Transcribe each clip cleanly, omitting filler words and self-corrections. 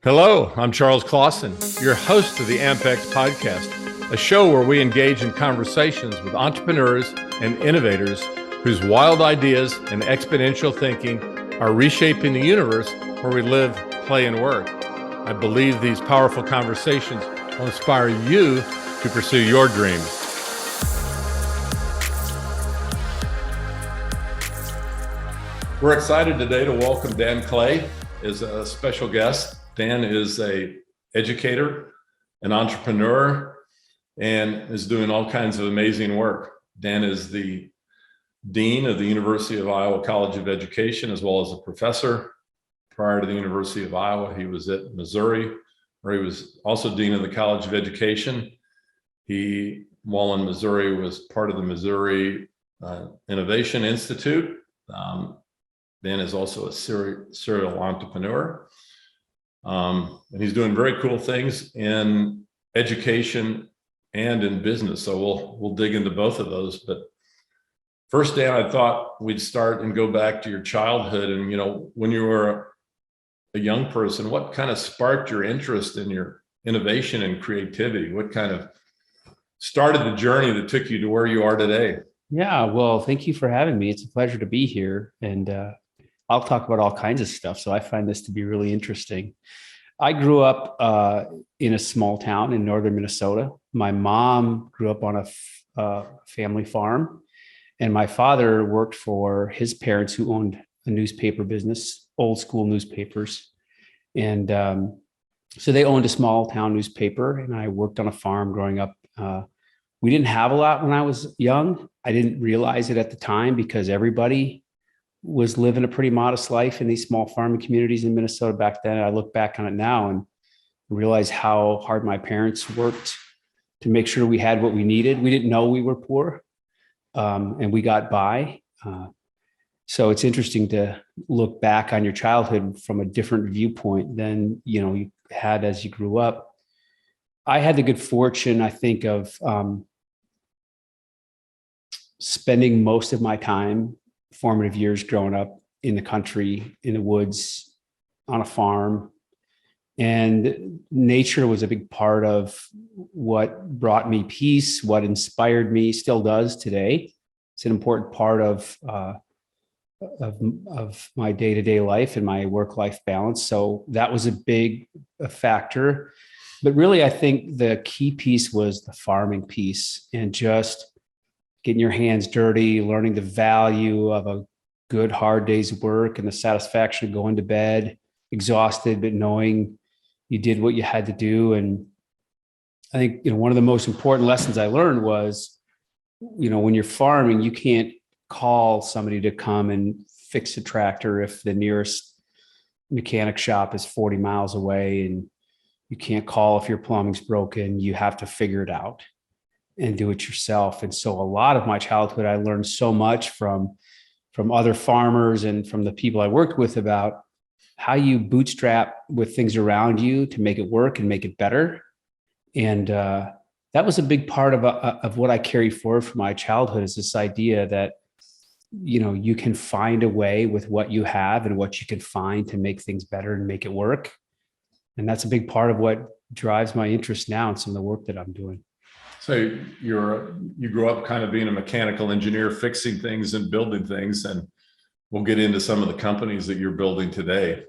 Hello, I'm Charles Clausen, your host of the AMPx Podcast, a show where we engage in conversations with entrepreneurs and innovators whose wild ideas and exponential thinking are reshaping the universe where we live, play, and work. I believe these powerful conversations will inspire you to pursue your dreams. We're excited today to welcome Dan Clay as a special guest. Dan is an educator, an entrepreneur, and is doing all kinds of amazing work. Dan is the Dean of the University of Iowa College of Education, as well as a professor. Prior to the University of Iowa, he was at Missouri, where he was also Dean of the College of Education. He, while in Missouri, was part of the Missouri Innovation Institute. Dan is also a serial entrepreneur. And he's doing very cool things in education and in business. So we'll dig into both of those. But first, Dan, I thought we'd start and go back to your childhood. And, when you were a young person, what kind of sparked your interest in your innovation and creativity? What kind of started the journey that took you to where you are today? Yeah, well, thank you for having me. It's a pleasure to be here. And I'll talk about all kinds of stuff. So I find this to be really interesting. I grew up in a small town in northern Minnesota. My mom grew up on a family farm, and my father worked for his parents who owned a newspaper business, old school newspapers. And so they owned a small town newspaper, and I worked on a farm growing up. We didn't have a lot when I was young. I didn't realize it at the time because everybody was living a pretty modest life in these small farming communities in Minnesota back then. I look back on it now and realize how hard my parents worked to make sure we had what we needed. We didn't know we were poor, and we got by. So it's interesting to look back on your childhood from a different viewpoint than you had as you grew up. I had the good fortune, I think, of spending most of my time, formative years growing up in the country, in the woods, on a farm. And nature was a big part of what brought me peace, what inspired me, still does today. It's an important part of my day-to-day life and my work-life balance. So that was a big factor. But really, I think the key piece was the farming piece and just getting your hands dirty, learning the value of a good, hard day's work and the satisfaction of going to bed exhausted, but knowing you did what you had to do. And I think, one of the most important lessons I learned was, when you're farming, you can't call somebody to come and fix a tractor if the nearest mechanic shop is 40 miles away, and you can't call if your plumbing's broken. You have to figure it out and do it yourself. And so a lot of my childhood, I learned so much from other farmers and from the people I worked with about how you bootstrap with things around you to make it work and make it better. And that was a big part of what I carry forward from my childhood, is this idea that, you can find a way with what you have and what you can find to make things better and make it work. And that's a big part of what drives my interest now in some of the work that I'm doing. So you grew up kind of being a mechanical engineer, fixing things and building things, and we'll get into some of the companies that you're building today.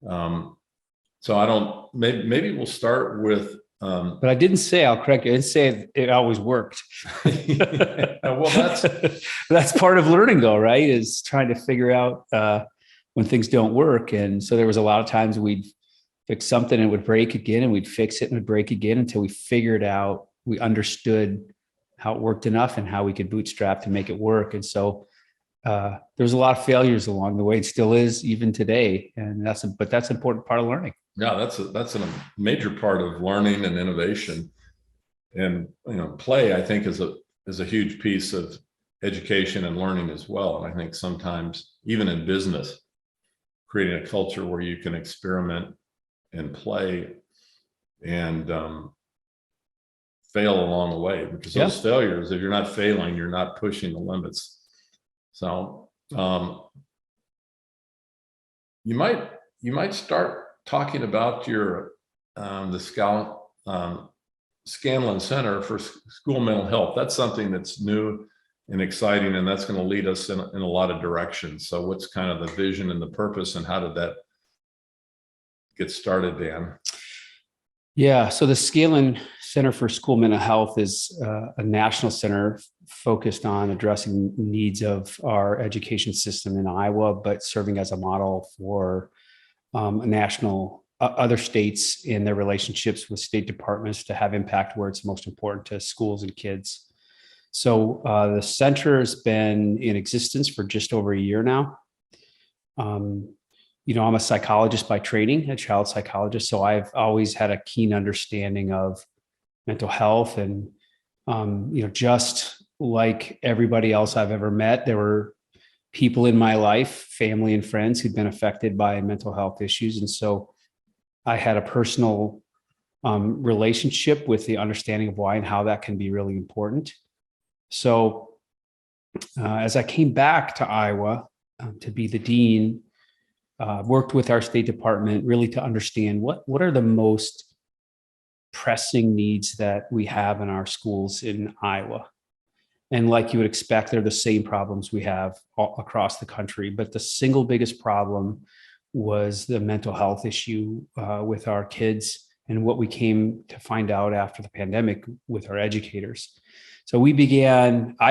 So maybe we'll start with. But I didn't say, I'll correct you, I didn't say it always worked. Yeah, well, that's part of learning, though, right? Is trying to figure out when things don't work. And so there was a lot of times we'd fix something and it would break again, and we'd fix it and it would break again until we figured out, we understood how it worked enough and how we could bootstrap to make it work. And so there was a lot of failures along the way. It still is even today. And that's an important part of learning. Yeah, that's a major part of learning and innovation. And play, I think, is a huge piece of education and learning as well. And I think sometimes even in business, creating a culture where you can experiment and play and fail along the way, because those failures, if you're not failing, you're not pushing the limits. So you might start talking about your Scanlon Center for School Mental Health. That's something that's new and exciting, and that's going to lead us in a lot of directions. So what's kind of the vision and the purpose, and how did that get started, Dan? Yeah, so the Scanlon Center for School Mental Health is a national center focused on addressing needs of our education system in Iowa, but serving as a model for other states in their relationships with state departments to have impact where it's most important to schools and kids. So the center has been in existence for just over a year now. I'm a psychologist by training, a child psychologist. So I've always had a keen understanding of mental health. And, just like everybody else I've ever met, there were people in my life, family and friends, who'd been affected by mental health issues. And so I had a personal relationship with the understanding of why and how that can be really important. So as I came back to Iowa to be the dean, worked with our State Department really to understand what are the most pressing needs that we have in our schools in Iowa. And like you would expect, they're the same problems we have all across the country. But the single biggest problem was the mental health issue with our kids, and what we came to find out after the pandemic with our educators. So I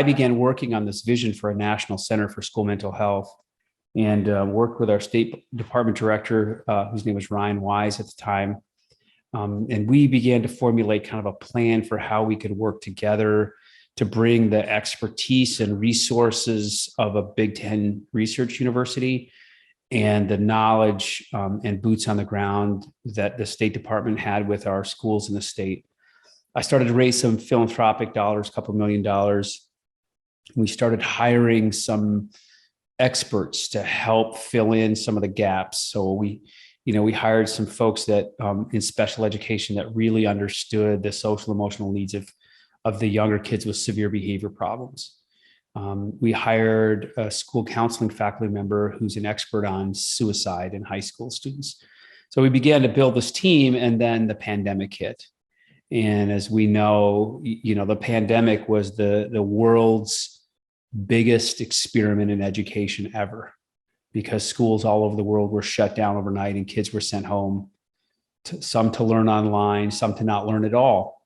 began working on this vision for a national center for school mental health, and worked with our State Department director, whose name was Ryan Wise at the time. And we began to formulate kind of a plan for how we could work together to bring the expertise and resources of a Big Ten research university and the knowledge and boots on the ground that the State Department had with our schools in the state. I started to raise some philanthropic dollars, a couple $1 million. We started hiring some experts to help fill in some of the gaps. So we hired some folks that in special education that really understood the social emotional needs of the younger kids with severe behavior problems. We hired a school counseling faculty member who's an expert on suicide in high school students. So we began to build this team, and then the pandemic hit. And as we know, the pandemic was the world's biggest experiment in education ever, because schools all over the world were shut down overnight and kids were sent home, some to learn online, some to not learn at all.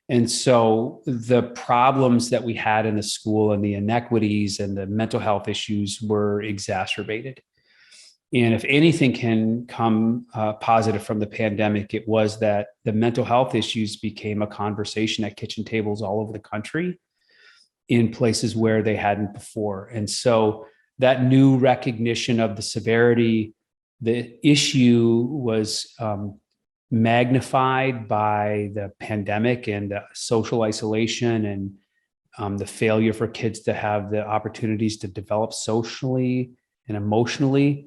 And so the problems that we had in the school and the inequities and the mental health issues were exacerbated. And if anything can come positive from the pandemic, it was that the mental health issues became a conversation at kitchen tables all over the country in places where they hadn't before. And so that new recognition of the severity, the issue was magnified by the pandemic and the social isolation and the failure for kids to have the opportunities to develop socially and emotionally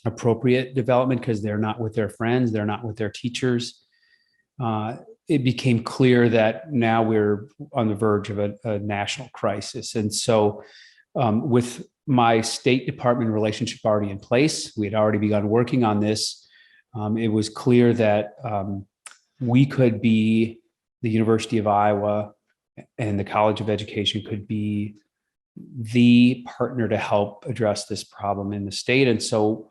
appropriate development because they're not with their friends, they're not with their teachers. It became clear that now we're on the verge of a national crisis. And so with my State Department relationship already in place, we had already begun working on this. It was clear that we could be, the University of Iowa and the College of Education could be the partner to help address this problem in the state. And so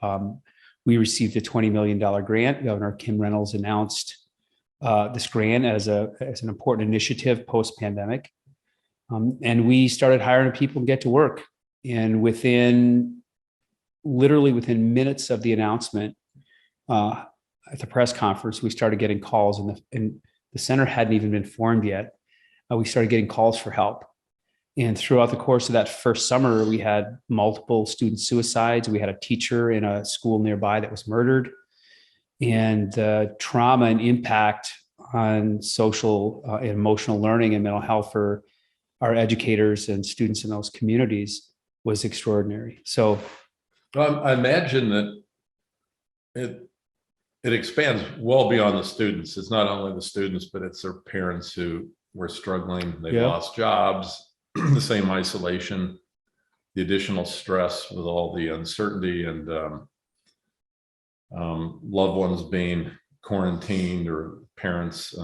we received a $20 million grant. Governor Kim Reynolds announced this grant as an important initiative post-pandemic. And we started hiring people and get to work. And literally within minutes of the announcement at the press conference, we started getting calls, and the center hadn't even been formed yet. We started getting calls for help. And throughout the course of that first summer, we had multiple student suicides. We had a teacher in a school nearby that was murdered. And the trauma and impact on social and emotional learning and mental health for our educators and students in those communities was extraordinary. So I imagine that it expands well beyond the students. It's not only the students, but it's their parents who were struggling. They lost jobs, the same isolation, the additional stress with all the uncertainty. And loved ones being quarantined or parents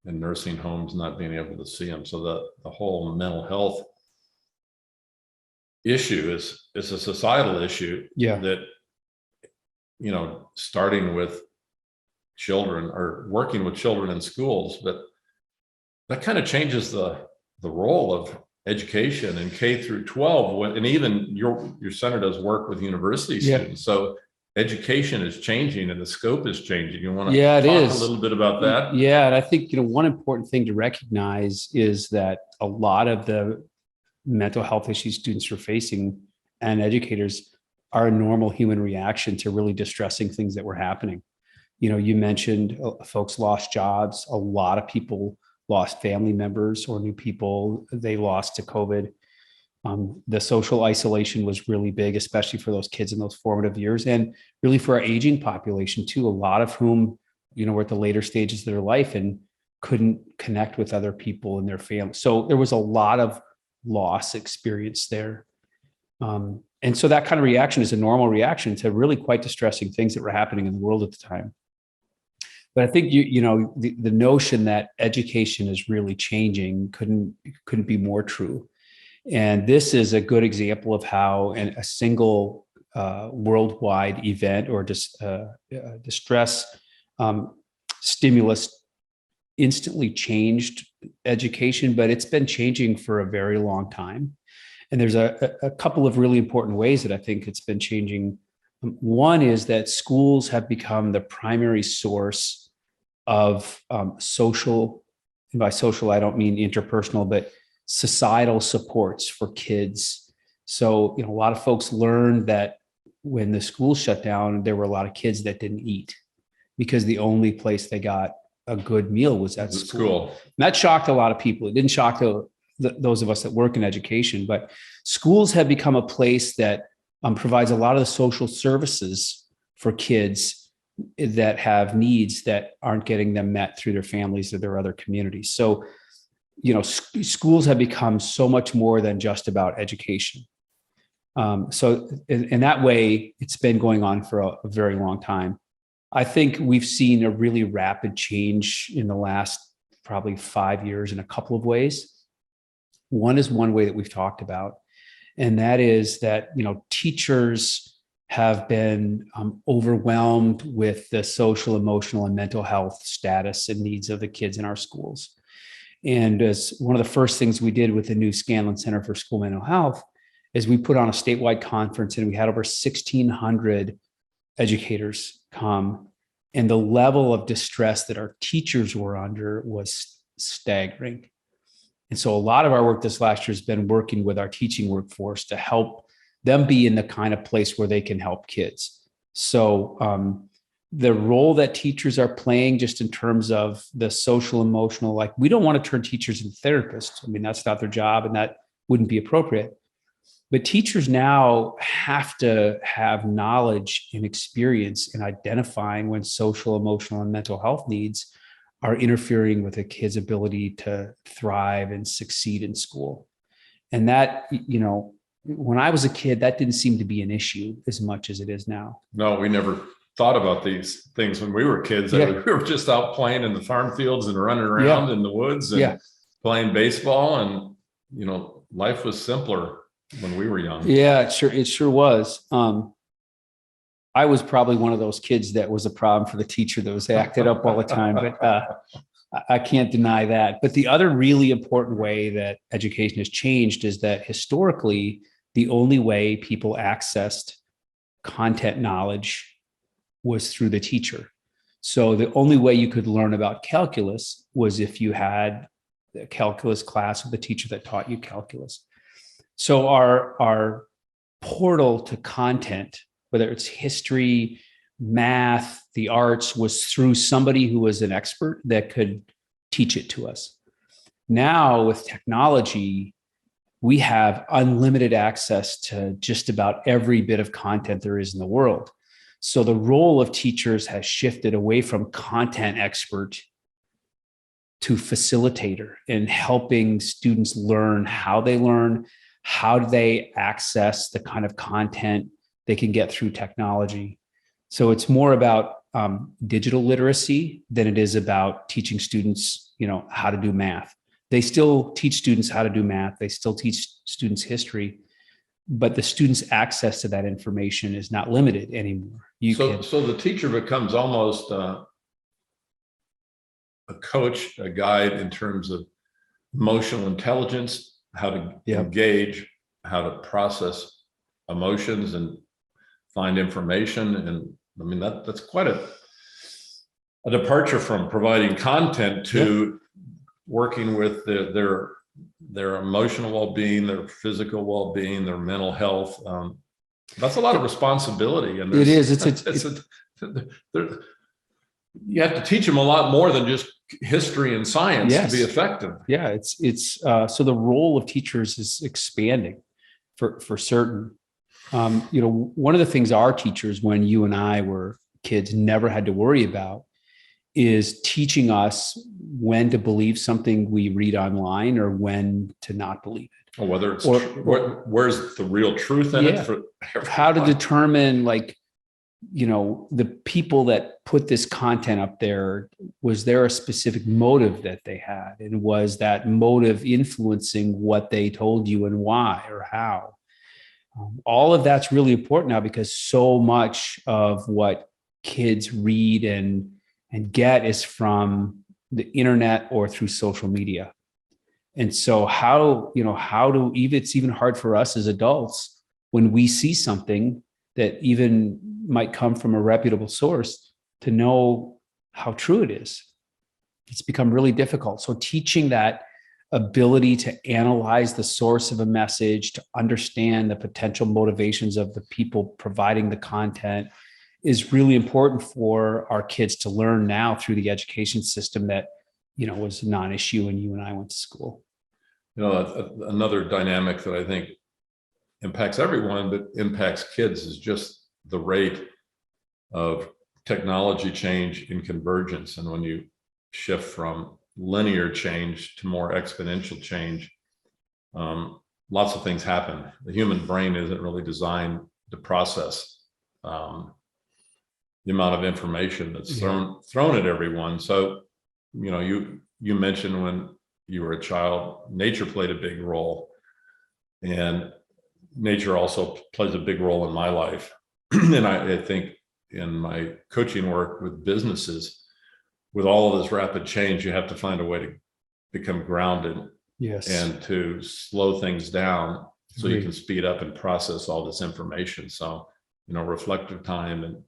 in nursing homes not being able to see them. So the whole mental health issue is a societal issue. Yeah. That, starting with children or working with children in schools, but that kind of changes the role of education in K through 12. And even your center does work with university students. So education is changing and the scope is changing. You want to talk a little bit about that? Yeah. And I think, one important thing to recognize is that a lot of the mental health issues students are facing and educators are a normal human reaction to really distressing things that were happening. You mentioned folks lost jobs. A lot of people lost family members or new people they lost to COVID. The social isolation was really big, especially for those kids in those formative years, and really for our aging population too, a lot of whom, were at the later stages of their life and couldn't connect with other people in their family. So there was a lot of loss experience there. And so that kind of reaction is a normal reaction to really quite distressing things that were happening in the world at the time. But I think the notion that education is really changing couldn't be more true. And this is a good example of how a single worldwide event or distress stimulus instantly changed education, but it's been changing for a very long time. And there's a couple of really important ways that I think it's been changing. One is that schools have become the primary source of social, and by social, I don't mean interpersonal, but societal supports for kids. So, a lot of folks learned that when the schools shut down, there were a lot of kids that didn't eat because the only place they got a good meal was at school. And that shocked a lot of people. It didn't shock those of us that work in education, but schools have become a place that provides a lot of the social services for kids that have needs that aren't getting them met through their families or their other communities. So, schools have become so much more than just about education. So in that way, it's been going on for a very long time. I think we've seen a really rapid change in the last probably 5 years in a couple of ways. One is one way that we've talked about, and that is that, teachers have been overwhelmed with the social, emotional, and mental health status and needs of the kids in our schools. And as one of the first things we did with the new Scanlon Center for School Mental Health is we put on a statewide conference, and we had over 1,600 educators come. And the level of distress that our teachers were under was staggering. And so a lot of our work this last year has been working with our teaching workforce to help them be in the kind of place where they can help kids. So the role that teachers are playing just in terms of the social, emotional, like we don't want to turn teachers into therapists. I mean, that's not their job and that wouldn't be appropriate. But teachers now have to have knowledge and experience in identifying when social, emotional, and mental health needs are interfering with a kid's ability to thrive and succeed in school. And that, when I was a kid, that didn't seem to be an issue as much as it is now. No, we never thought about these things when we were kids. We were just out playing in the farm fields and running around in the woods and playing baseball. And, life was simpler when we were young. Yeah, it sure was. I was probably one of those kids that was a problem for the teacher that was acted up all the time, but I can't deny that. But the other really important way that education has changed is that historically, the only way people accessed content knowledge was through the teacher. So the only way you could learn about calculus was if you had a calculus class with a teacher that taught you calculus. So our portal to content, whether it's history, math, the arts, was through somebody who was an expert that could teach it to us. Now with technology, we have unlimited access to just about every bit of content there is in the world. So the role of teachers has shifted away from content expert to facilitator in helping students learn how they learn, how do they access the kind of content they can get through technology. So it's more about digital literacy than it is about teaching students, how to do math. They still teach students how to do math. They still teach students history, but the students' access to that information is not limited anymore. So the teacher becomes almost a coach, a guide in terms of emotional intelligence, how to engage, how to process emotions and find information. And I mean, that's quite a departure from providing content to working with their emotional well-being, their physical well-being, their mental health. That's a lot of responsibility. And it is. You have to teach them a lot more than just history and science to be effective. Yeah, it's so the role of teachers is expanding for certain. One of the things our teachers, when you and I were kids, never had to worry about is teaching us when to believe something we read online or when to not believe it. Or whether it's where's the real truth in it for everyone. How to determine, the people that put this content up there, was there a specific motive that they had? And was that motive influencing what they told you and why or how? All of that's really important now, because so much of what kids read and get is from the internet or through social media. And so it's even hard for us as adults when we see something that even might come from a reputable source to know how true it is. It's become really difficult. So teaching that ability to analyze the source of a message, to understand the potential motivations of the people providing the content, is really important for our kids to learn now through the education system that, was a non-issue when you and I went to school. Another dynamic that I think impacts everyone, but impacts kids, is just the rate of technology change in convergence. And when you shift from linear change to more exponential change, lots of things happen. The human brain isn't really designed to process the amount of information that's thrown at everyone. So, you mentioned when you were a child, nature played a big role, and nature also plays a big role in my life. And I think in my coaching work with businesses, with all of this rapid change, you have to find a way to become grounded and to slow things down so you can speed up and process all this information. So, reflective time and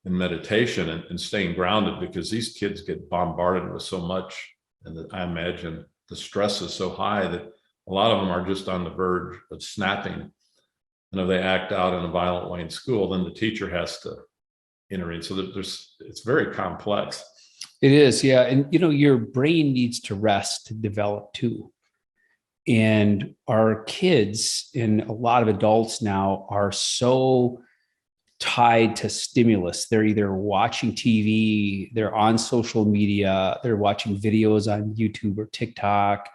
meditation and staying grounded, because these kids get bombarded with so much. And I imagine the stress is so high that a lot of them are just on the verge of snapping. And if they act out in a violent way in school, then the teacher has to intervene. So it's very complex. It is, yeah. And, your brain needs to rest to develop too. And our kids and a lot of adults now are so tied to stimulus. They're either watching TV, they're on social media, they're watching videos on YouTube or TikTok,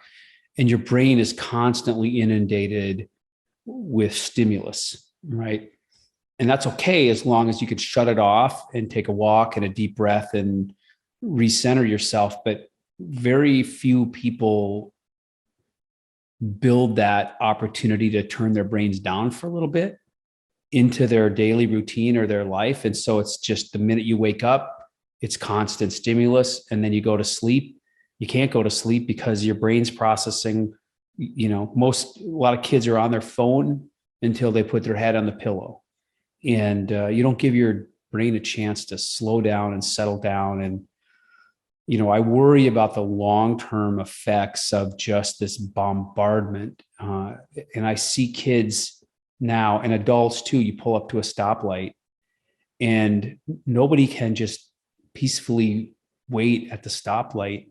and your brain is constantly inundated with stimulus, right? And that's okay as long as you can shut it off and take a walk and a deep breath and recenter yourself. But very few people build that opportunity to turn their brains down for a little bit into their daily routine or their life. And so it's just the minute you wake up, it's constant stimulus. And then you go to sleep. You can't go to sleep because your brain's processing, a lot of kids are on their phone until they put their head on the pillow. And you don't give your brain a chance to slow down and settle down. And, I worry about the long-term effects of just this bombardment. And I see kids now, and adults too, you pull up to a stoplight and nobody can just peacefully wait at the stoplight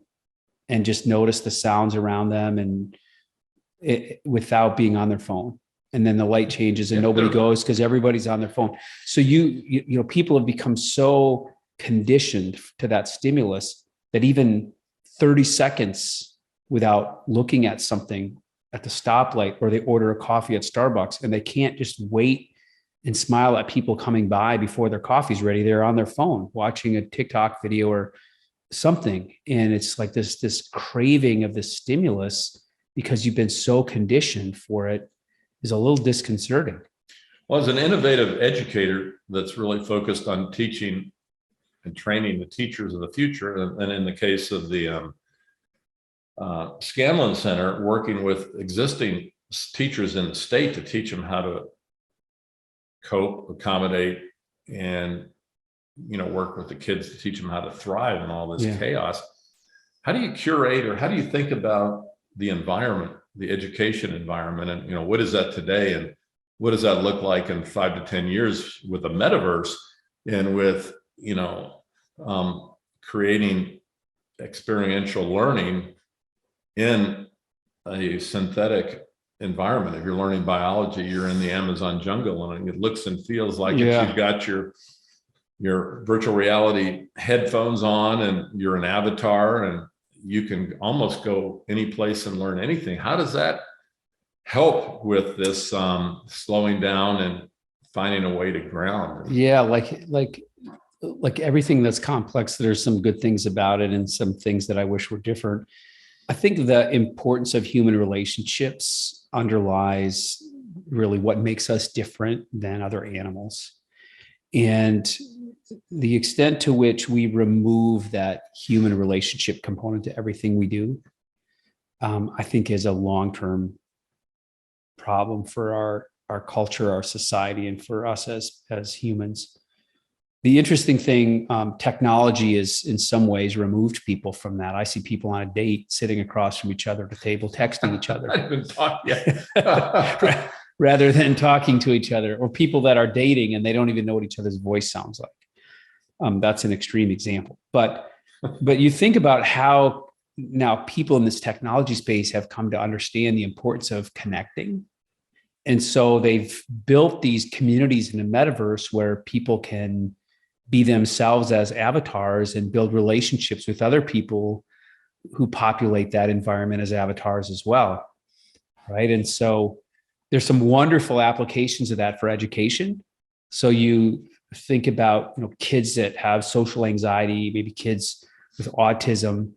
and just notice the sounds around them and without being on their phone. And then the light changes and nobody goes because everybody's on their phone. So people have become so conditioned to that stimulus that even 30 seconds without looking at something at the stoplight, or they order a coffee at Starbucks and they can't just wait and smile at people coming by before their coffee's ready. They're on their phone watching a TikTok video or something. And it's like this craving of this stimulus because you've been so conditioned for it is a little disconcerting. Well, as an innovative educator that's really focused on teaching and training the teachers of the future, and in the case of the Scanlon Center, working with existing teachers in the state to teach them how to cope, accommodate, and work with the kids to teach them how to thrive in all this chaos. How do you curate, or how do you think about the environment, the education environment, and what is that today, and what does that look like in 5 to 10 years with the metaverse and with creating experiential learning in a synthetic environment? If you're learning biology, you're in the Amazon jungle, and it looks and feels like it. You've got your virtual reality headphones on, and you're an avatar, and you can almost go any place and learn anything. How does that help with this slowing down and finding a way to ground? Yeah, like everything that's complex, there's some good things about it and some things that I wish were different. I think the importance of human relationships underlies really what makes us different than other animals. And the extent to which we remove that human relationship component to everything we do, I think is a long-term problem for our culture, our society, and for us as humans. The interesting thing, technology is in some ways removed people from that. I see people on a date sitting across from each other at a table, texting each other. I haven't talked yet. Rather than talking to each other, or people that are dating and they don't even know what each other's voice sounds like. That's an extreme example. But you think about how now people in this technology space have come to understand the importance of connecting. And so they've built these communities in the metaverse where people can be themselves as avatars and build relationships with other people who populate that environment as avatars as well, right? And so there's some wonderful applications of that for education. So you think about kids that have social anxiety, maybe kids with autism.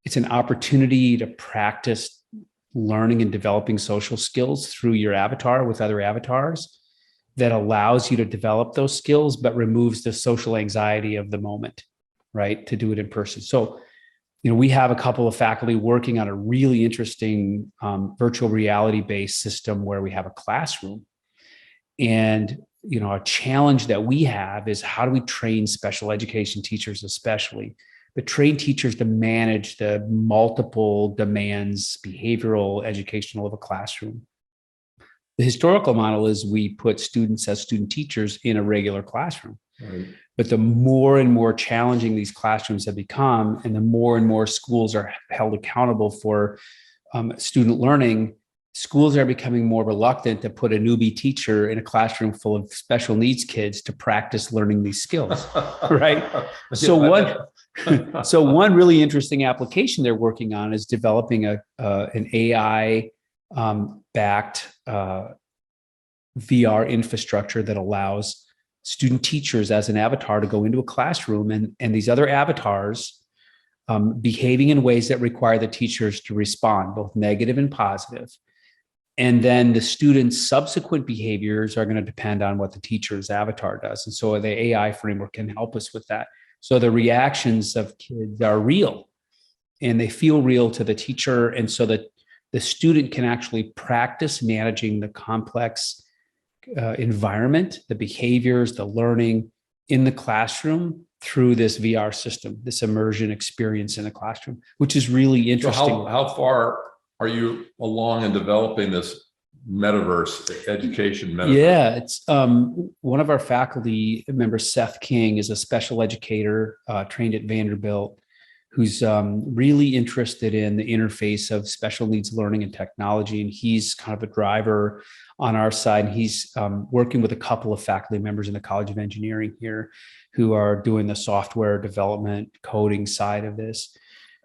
It's an opportunity to practice learning and developing social skills through your avatar with other avatars that allows you to develop those skills, but removes the social anxiety of the moment, right? To do it in person. So, we have a couple of faculty working on a really interesting virtual reality-based system where we have a classroom. And, a challenge that we have is how do we train special education teachers, especially, but train teachers to manage the multiple demands, behavioral, educational of a classroom. The historical model is we put students as student teachers in a regular classroom. Right. But the more and more challenging these classrooms have become, and the more and more schools are held accountable for student learning, schools are becoming more reluctant to put a newbie teacher in a classroom full of special needs kids to practice learning these skills, right? So one really interesting application they're working on is developing an AI backed VR infrastructure that allows student teachers as an avatar to go into a classroom and these other avatars behaving in ways that require the teachers to respond, both negative and positive. And then the students' subsequent behaviors are going to depend on what the teacher's avatar does. And so the AI framework can help us with that. So the reactions of kids are real and they feel real to the teacher. And so that the student can actually practice managing the complex environment, the behaviors, the learning in the classroom through this VR system, this immersion experience in the classroom, which is really interesting. So how far are you along in developing this metaverse, education metaverse? Yeah, it's one of our faculty members, Seth King, is a special educator trained at Vanderbilt, who's really interested in the interface of special needs learning and technology. And he's kind of a driver on our side. And he's working with a couple of faculty members in the College of Engineering here who are doing the software development coding side of this.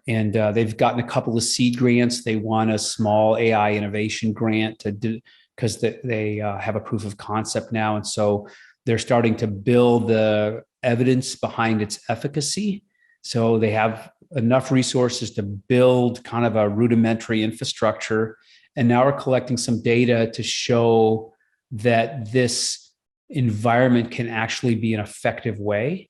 And they've gotten a couple of seed grants. They won a small AI innovation grant to because they have a proof of concept now. And so they're starting to build the evidence behind its efficacy. So they have enough resources to build kind of a rudimentary infrastructure. And now we're collecting some data to show that this environment can actually be an effective way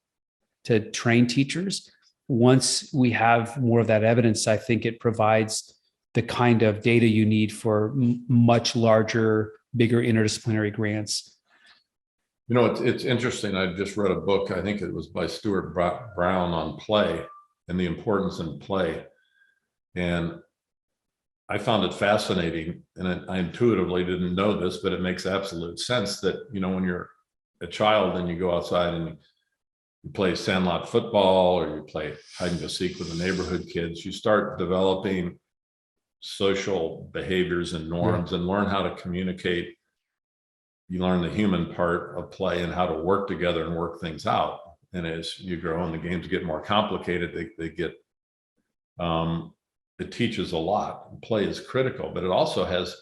to train teachers. Once we have more of that evidence, I think it provides the kind of data you need for much larger, bigger interdisciplinary grants. You know, it's interesting. I just read a book, I think it was by Stuart Brown, on play and the importance in play. And I found it fascinating, and I intuitively didn't know this, but it makes absolute sense that, you know, when you're a child and you go outside and you play sandlot football or you play hide and go seek with the neighborhood kids, you start developing social behaviors and norms and learn how to communicate. You learn the human part of play and how to work together and work things out. And as you grow and the games get more complicated, they get, it teaches a lot. Play is critical, but it also has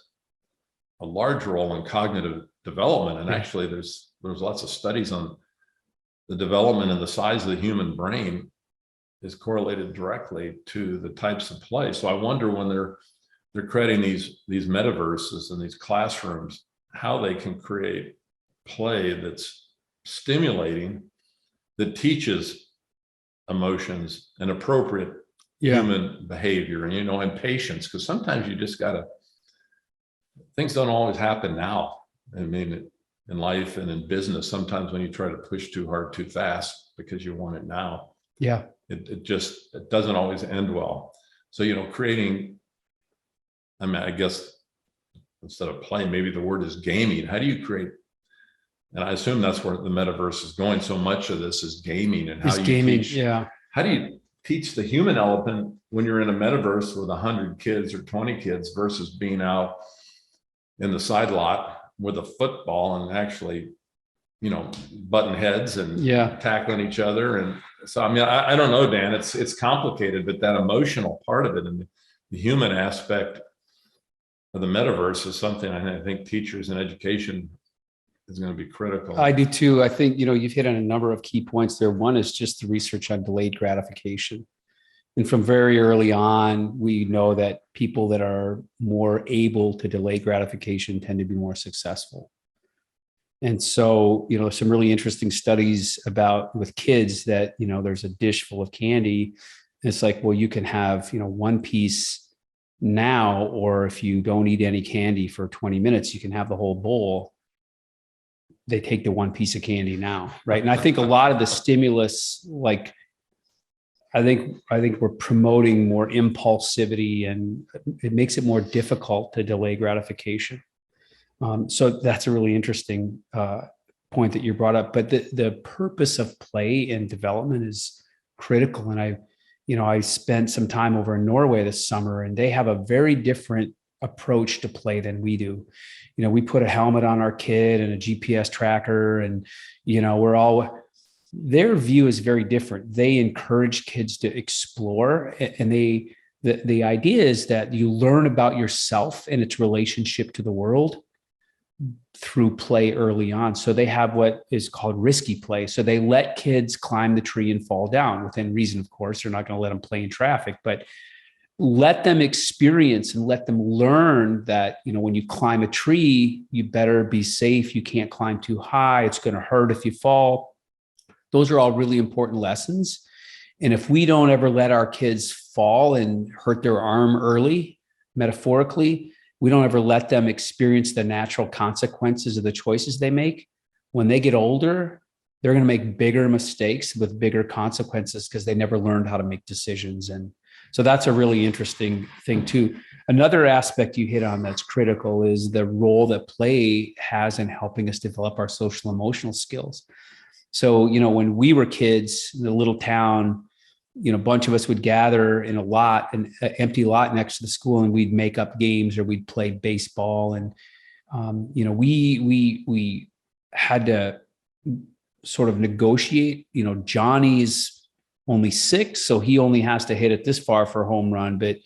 a large role in cognitive development. And actually there's lots of studies on the development and the size of the human brain is correlated directly to the types of play. So I wonder when they're creating these metaverses and these classrooms, how they can create play that's stimulating, that teaches emotions and appropriate human behavior, and, you know, and patience, because sometimes you just gotta, things don't always happen now. I mean, in life and in business, sometimes when you try to push too hard, too fast because you want it now, it doesn't always end well. So, you know, creating, I mean, I guess instead of play, maybe the word is gaming. How do you create? And I assume that's where the metaverse is going. So much of this is gaming, and how do you teach? How do you teach the human element when you're in a metaverse with 100 kids or 20 kids versus being out in the side lot with a football and actually, you know, butting heads and tackling each other? And so, I mean, I don't know, Dan, it's complicated, but that emotional part of it and the human aspect of the metaverse is something I think teachers and education is going to be critical. I do too. I think, you know, you've hit on a number of key points there. One is just the research on delayed gratification. And from very early on, we know that people that are more able to delay gratification tend to be more successful. And so, you know, some really interesting studies about with kids that, you know, there's a dish full of candy. And it's like, well, you can have, you know, one piece now, or if you don't eat any candy for 20 minutes, you can have the whole bowl. They take the one piece of candy now, right? And I think a lot of the stimulus, like, I think we're promoting more impulsivity, and it makes it more difficult to delay gratification. So that's a really interesting point that you brought up. But the purpose of play and development is critical. And I spent some time over in Norway this summer, and they have a very different approach to play than we do. You know, we put a helmet on our kid and a GPS tracker, and, you know, their view is very different. They encourage kids to explore, and the idea is that you learn about yourself and its relationship to the world through play early on. So they have what is called risky play. So they let kids climb the tree and fall down within reason. Of course, they're not going to let them play in traffic, but let them experience and let them learn that, you know, when you climb a tree, you better be safe. You can't climb too high. It's going to hurt if you fall. Those are all really important lessons. And if we don't ever let our kids fall and hurt their arm early, metaphorically, we don't ever let them experience the natural consequences of the choices they make. When they get older, they're going to make bigger mistakes with bigger consequences because they never learned how to make decisions. And so that's a really interesting thing too. Another aspect you hit on that's critical is the role that play has in helping us develop our social emotional skills. So, you know, when we were kids in a little town, you know, a bunch of us would gather in an empty lot next to the school, and we'd make up games or we'd play baseball. And, you know, we had to sort of negotiate, you know, Johnny's only 6, so he only has to hit it this far for a home run, but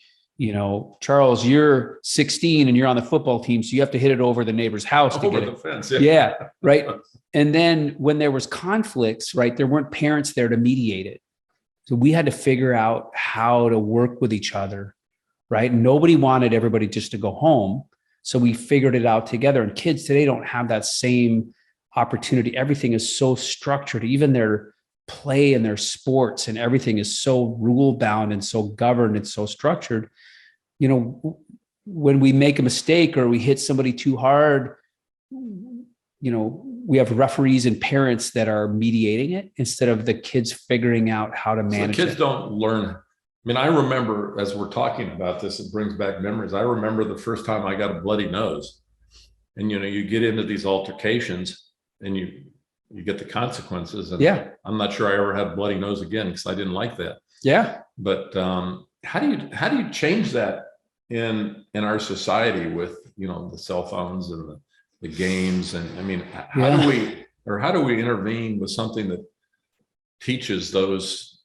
Charles, you're 16 and you're on the football team, so you have to hit it over the neighbor's house to Over get the it. fence. Yeah, right. And then when there was conflicts, right, there weren't parents there to mediate it. So we had to figure out how to work with each other, right? Nobody wanted everybody just to go home. So we figured it out together. And kids today don't have that same opportunity. Everything is so structured, even their play and their sports and everything is so rule bound and so governed and so structured. When we make a mistake or we hit somebody too hard, we have referees and parents that are mediating it instead of the kids figuring out how to manage it. So kids don't learn. I mean, I remember as we're talking about this, it brings back memories. I remember the first time I got a bloody nose, and you get into these altercations and you get the consequences. And yeah, I'm not sure I ever had a bloody nose again because I didn't like that. Yeah. But how do you change that in our society with the cell phones and the games? And I mean, how do we intervene with something that teaches those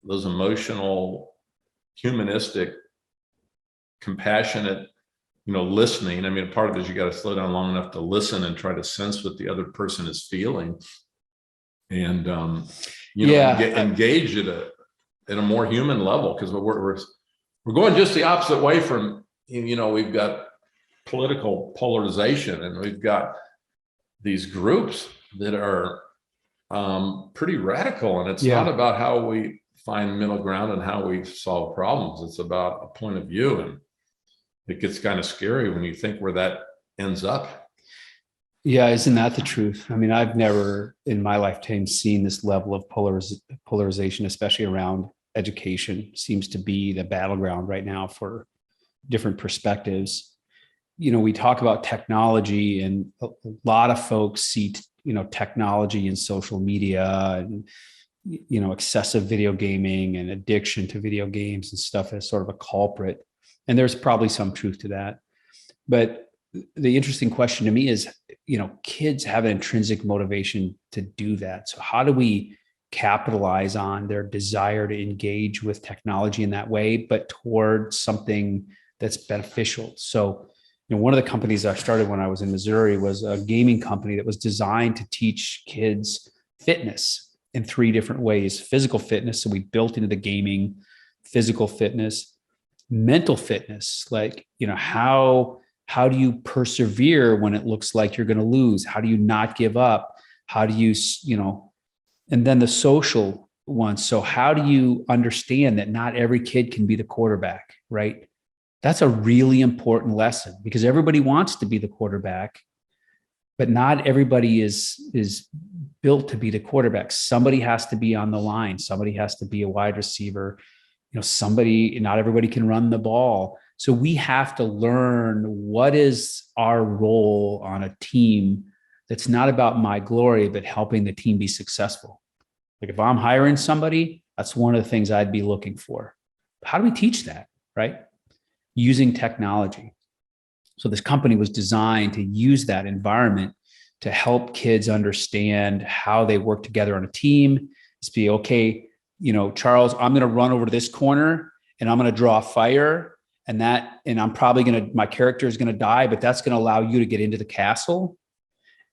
emotional, humanistic, compassionate, listening? I mean, part of it is you got to slow down long enough to listen and try to sense what the other person is feeling, and engage at a more human level, because we're going just the opposite way from we've got political polarization, and we've got these groups that are pretty radical, and it's not about how we find middle ground and how we solve problems. It's about a point of view, and it gets kind of scary when you think where that ends up. Yeah, isn't that the truth? I mean, I've never in my lifetime seen this level of polarization, especially around education. Seems to be the battleground right now for different perspectives. We talk about technology, and a lot of folks see, technology and social media and, excessive video gaming and addiction to video games and stuff as sort of a culprit. And there's probably some truth to that. But the interesting question to me is, kids have an intrinsic motivation to do that. So how do we capitalize on their desire to engage with technology in that way, but towards something that's beneficial? So, one of the companies I started when I was in Missouri was a gaming company that was designed to teach kids fitness in 3 different ways: physical fitness. So we built into the gaming physical fitness, mental fitness, like, how do you persevere when it looks like you're going to lose? How do you not give up? How do you, and then the social one. So how do you understand that not every kid can be the quarterback, right? That's a really important lesson, because everybody wants to be the quarterback, but not everybody is built to be the quarterback. Somebody has to be on the line. Somebody has to be a wide receiver. Not everybody can run the ball. So we have to learn what is our role on a team that's not about my glory, but helping the team be successful. Like if I'm hiring somebody, that's one of the things I'd be looking for. How do we teach that, right? Using technology. So this company was designed to use that environment to help kids understand how they work together on a team. It's be, okay, Charles, I'm going to run over to this corner and I'm going to draw fire, and I'm probably my character is going to die, but that's going to allow you to get into the castle.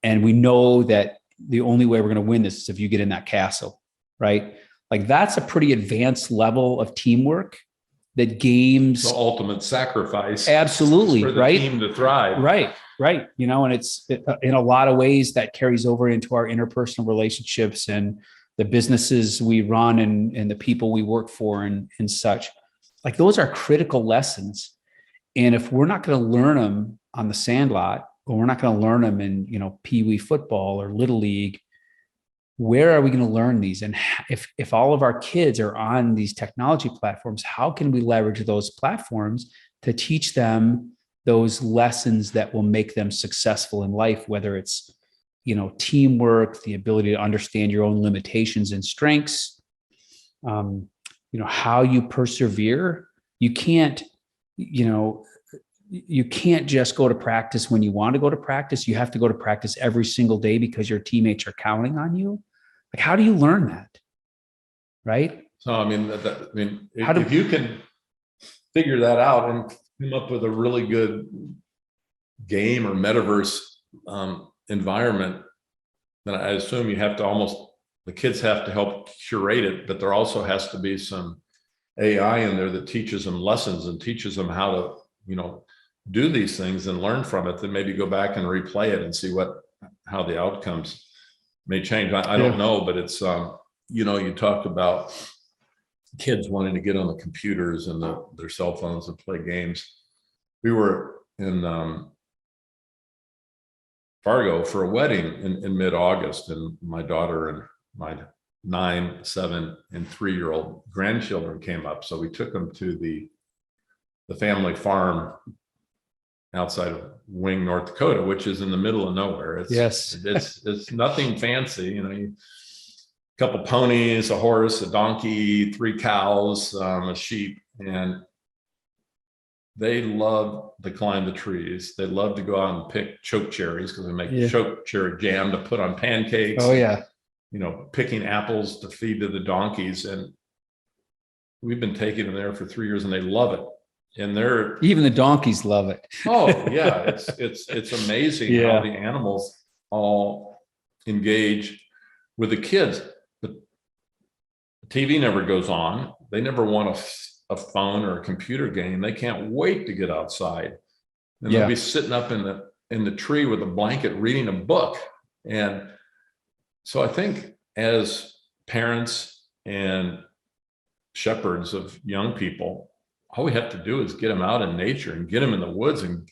And we know that the only way we're going to win this is if you get in that castle, right? Like that's a pretty advanced level of teamwork that games. The ultimate sacrifice. Absolutely. For the right. team to thrive. Right. And it's in a lot of ways that carries over into our interpersonal relationships and the businesses we run and the people we work for and such. Like those are critical lessons. And if we're not going to learn them on the sandlot, or we're not going to learn them in, Pee-wee football or Little League, where are we going to learn these? And if all of our kids are on these technology platforms, how can we leverage those platforms to teach them those lessons that will make them successful in life, whether it's, teamwork, the ability to understand your own limitations and strengths, how you persevere. You can't just go to practice when you want to go to practice. You have to go to practice every single day because your teammates are counting on you. Like, how do you learn that? Right. So, if you can figure that out and come up with a really good game or metaverse environment, then I assume you have to the kids have to help curate it, but there also has to be some AI in there that teaches them lessons and teaches them how to, do these things and learn from it, then maybe go back and replay it and see how the outcomes may change. I don't know, but it's, you talked about kids wanting to get on the computers and their cell phones and play games. We were in Fargo for a wedding in mid-August, and my daughter and my 9, 7, and 3-year-old grandchildren came up. So we took them to the family farm outside of Wing, North Dakota, which is in the middle of nowhere. It's nothing fancy, a couple ponies, a horse, a donkey, 3 cows, a sheep, and they love to climb the trees. They love to go out and pick choke cherries because they make choke cherry jam to put on pancakes. Oh yeah. Picking apples to feed to the donkeys. And we've been taking them there for 3 years and they love it. And even the donkeys love it. Oh yeah. It's amazing how the animals all engage with the kids. But the TV never goes on. They never want a phone or a computer game. They can't wait to get outside. And they'll be sitting up in the tree with a blanket reading a book. And so I think as parents and shepherds of young people, all we have to do is get them out in nature and get them in the woods and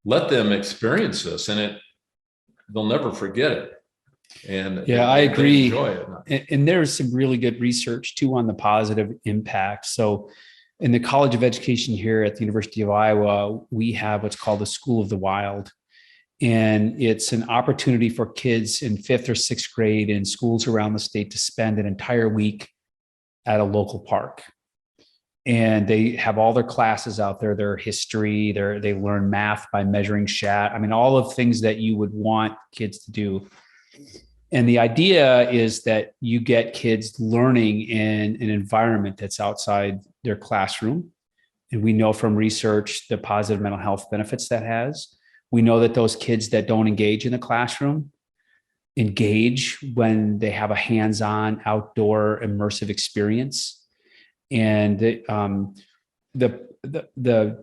let them experience this, and they'll never forget it. And I agree. Enjoy it. And there's some really good research too on the positive impact. So in the College of Education here at the University of Iowa, we have what's called the School of the Wild. And it's an opportunity for kids in 5th or 6th grade in schools around the state to spend an entire week at a local park. And they have all their classes out there, their history, they learn math by measuring shat. I mean, all of things that you would want kids to do. And the idea is that you get kids learning in an environment that's outside their classroom. And we know from research the positive mental health benefits that has. We know that those kids that don't engage in the classroom engage when they have a hands-on outdoor immersive experience. And the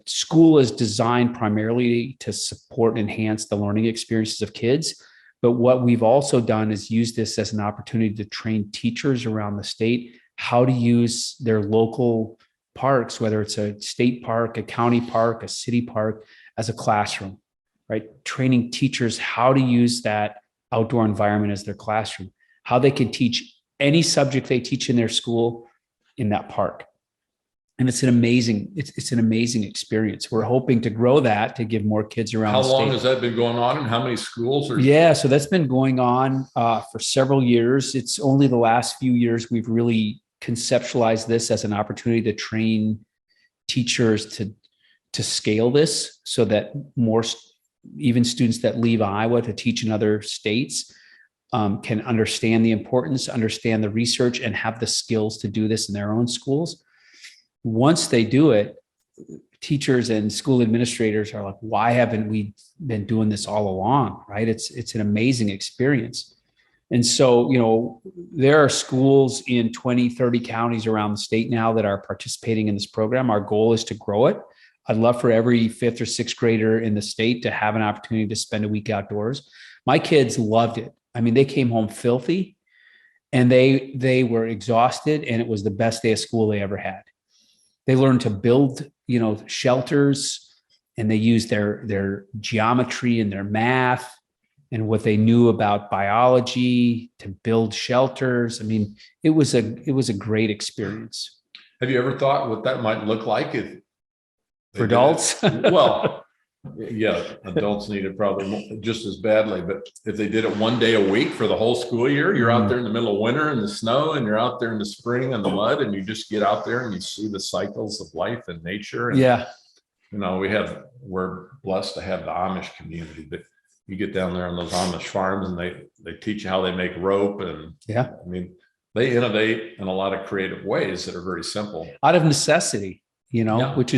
school is designed primarily to support and enhance the learning experiences of kids. But what we've also done is use this as an opportunity to train teachers around the state how to use their local parks, whether it's a state park, a county park, a city park, as a classroom, right? Training teachers how to use that outdoor environment as their classroom, how they can teach any subject they teach in their school in that park. And it's an amazing experience. We're hoping to grow that to give more kids around the state. How long has that been going on, and how many schools are? Yeah, so that's been going on for several years. It's only the last few years we've really conceptualized this as an opportunity to train teachers to scale this so that more, even students that leave Iowa to teach in other states can understand the importance, understand the research, and have the skills to do this in their own schools. Once they do it, teachers and school administrators are like, why haven't we been doing this all along, right? It's an amazing experience. And so, there are schools in 20, 30 counties around the state now that are participating in this program. Our goal is to grow it. I'd love for every 5th or 6th grader in the state to have an opportunity to spend a week outdoors. My kids loved it. I mean, they came home filthy and they were exhausted, and it was the best day of school they ever had. They learned to build, shelters, and they used their geometry and their math and what they knew about biology to build shelters. I mean, it was a great experience. Have you ever thought what that might look like for adults? Well, yeah, adults need it probably just as badly, but if they did it one day a week for the whole school year, you're out there in the middle of winter in the snow, and you're out there in the spring in the mud, and you just get out there and you see the cycles of life and nature. And, we're blessed to have the Amish community, but you get down there on those Amish farms and they teach you how they make rope. And I mean, they innovate in a lot of creative ways that are very simple. Out of necessity. Yeah. which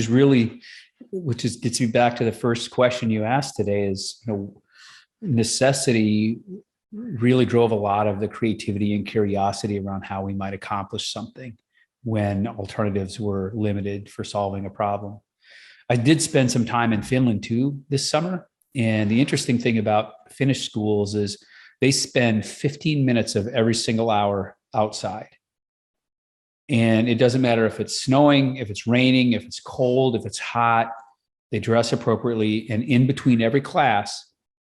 gets me back to the first question you asked today is, necessity really drove a lot of the creativity and curiosity around how we might accomplish something when alternatives were limited for solving a problem. I did spend some time in Finland too this summer. And the interesting thing about Finnish schools is they spend 15 minutes of every single hour outside. And it doesn't matter if it's snowing, if it's raining, if it's cold, if it's hot, they dress appropriately. And in between every class,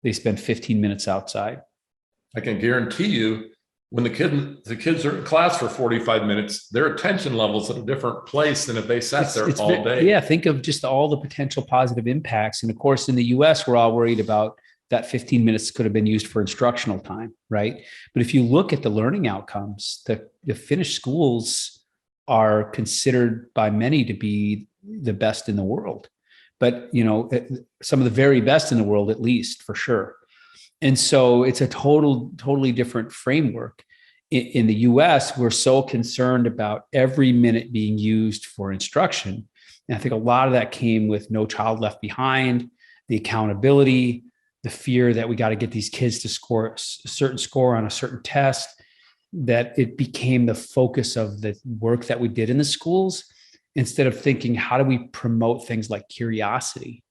they spend 15 minutes outside. I can guarantee you when the kids are in class for 45 minutes, their attention level's at a different place than if they sat there all day. Yeah, think of just all the potential positive impacts. And of course, in the US, we're all worried about that 15 minutes could have been used for instructional time, right? But if you look at the learning outcomes, the Finnish schools are considered by many to be the best in the world. But, some of the very best in the world, at least, for sure. And so it's a totally different framework. In the US, we're so concerned about every minute being used for instruction. And I think a lot of that came with No Child Left Behind, the accountability, the fear that we got to get these kids to score a certain score on a certain test, that it became the focus of the work that we did in the schools, instead of thinking, how do we promote things like curiosity?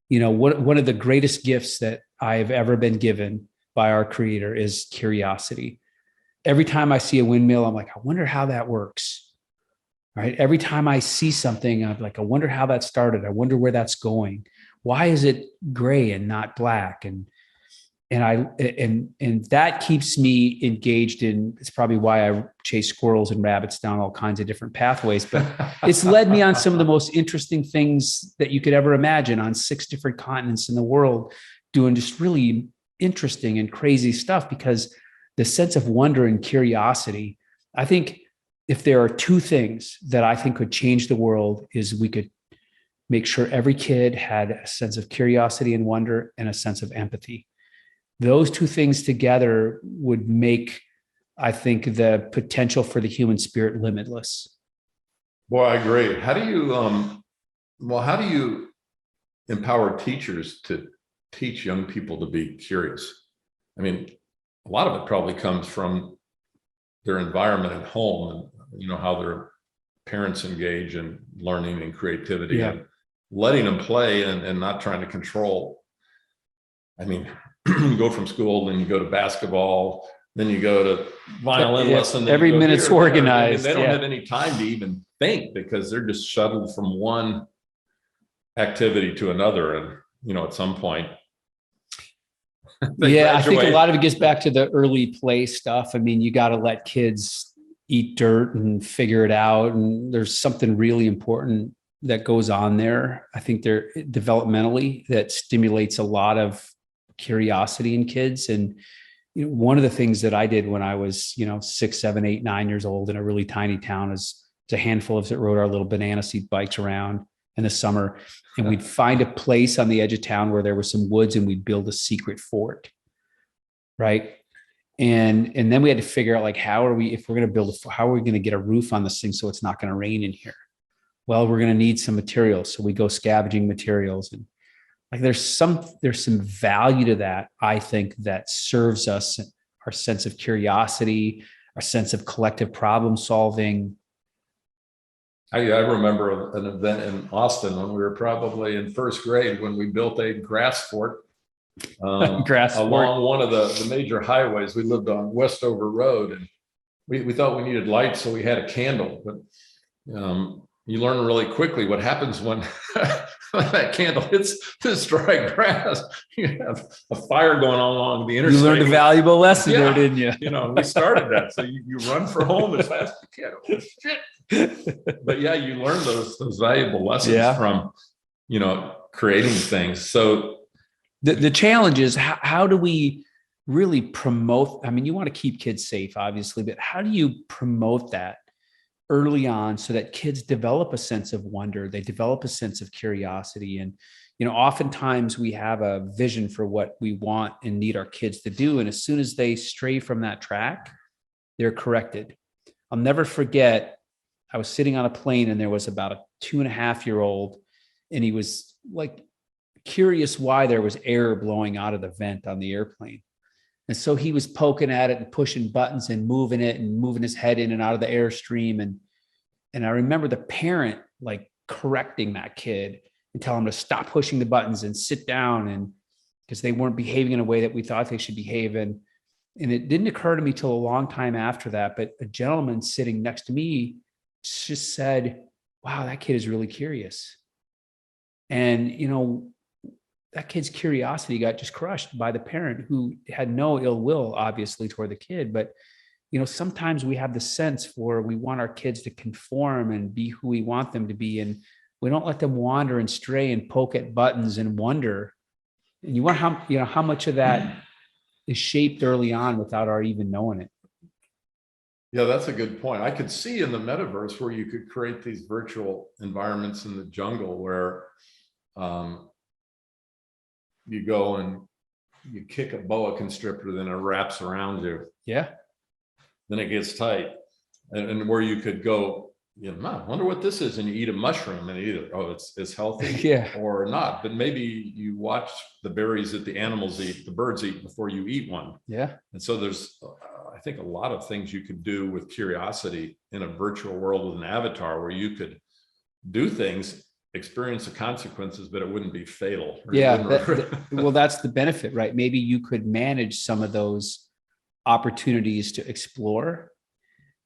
One of the greatest gifts that I've ever been given by our Creator is curiosity. Every time I see a windmill, I'm like, I wonder how that works. Right? Every time I see something, I'm like, I wonder how that started. I wonder where that's going. Why is it gray and not black? And that keeps me engaged in. It's probably why I chase squirrels and rabbits down all kinds of different pathways. But it's led me on some of the most interesting things that you could ever imagine on 6 different continents in the world, doing just really interesting and crazy stuff, because the sense of wonder and curiosity, I think if there are 2 things that I think could change the world, is we could make sure every kid had a sense of curiosity and wonder and a sense of empathy. Those 2 things together would make, I think, the potential for the human spirit limitless. Boy, I agree. How do you empower teachers to teach young people to be curious? I mean, a lot of it probably comes from their environment at home, and how their parents engage in learning and creativity, and letting them play and not trying to control. I mean, you go from school, then you go to basketball, then you go to violin lesson. Every minute's organized. They don't have any time to even think, because they're just shuttled from one activity to another. And, at some point. I think a lot of it gets back to the early play stuff. I mean, you got to let kids eat dirt and figure it out. And there's something really important that goes on there. I think they're developmentally that stimulates a lot of curiosity in kids. And one of the things that I did when I was 6, 7, 8, 9 years old in a really tiny town, is a handful of us that rode our little banana seat bikes around in the summer, and we'd find a place on the edge of town where there was some woods, and we'd build a secret fort, right? And then we had to figure out, like, how are we going to get a roof on this thing so it's not going to rain in here? Well, we're going to need some materials, so we go scavenging materials. And like, there's some value to that, I think, that serves us, our sense of curiosity, our sense of collective problem solving. I remember an event in Austin when we were probably in first grade, when we built a grass fort along one of the major highways. We lived on Westover Road, and we thought we needed lights, so we had a candle. But you learn really quickly what happens when that candle hits this dry grass. You have a fire going on along the interstate. You learned a valuable lesson there, didn't you? We started that. So you run for home as fast as you can. Oh, shit. But yeah, you learn those valuable lessons from, creating things. So the challenge is, how do we really promote? I mean, you want to keep kids safe, obviously, but how do you promote that early on so that kids develop a sense of wonder, they develop a sense of curiosity? And, oftentimes we have a vision for what we want and need our kids to do. And as soon as they stray from that track, they're corrected. I'll never forget I was sitting on a plane and there was about a 2.5-year-old, and he was like curious why there was air blowing out of the vent on the airplane. And so he was poking at it and pushing buttons and moving it and moving his head in and out of the airstream. And I remember the parent like correcting that kid and telling him to stop pushing the buttons and sit down, and because they weren't behaving in a way that we thought they should behave in. And it didn't occur to me till a long time after that, but a gentleman sitting next to me just said, wow, that kid is really curious. And, that kid's curiosity got just crushed by the parent, who had no ill will, obviously, toward the kid. But, sometimes we have the sense for, we want our kids to conform and be who we want them to be. And we don't let them wander and stray and poke at buttons and wonder. And you wonder how much of that is shaped early on without our even knowing it. Yeah, that's a good point. I could see in the metaverse where you could create these virtual environments in the jungle where you go and you kick a boa constrictor, then it wraps around you. Yeah. Then it gets tight. And where you could go, I wonder what this is. And you eat a mushroom and either, it's healthy Yeah. or not. But maybe you watch the berries that the animals eat, the birds eat before you eat one. Yeah. And so there's, I think, a lot of things you could do with curiosity in a virtual world with an avatar, where you could do things, experience the consequences, but it wouldn't be fatal. Well, that's the benefit, right? Maybe you could manage some of those opportunities to explore,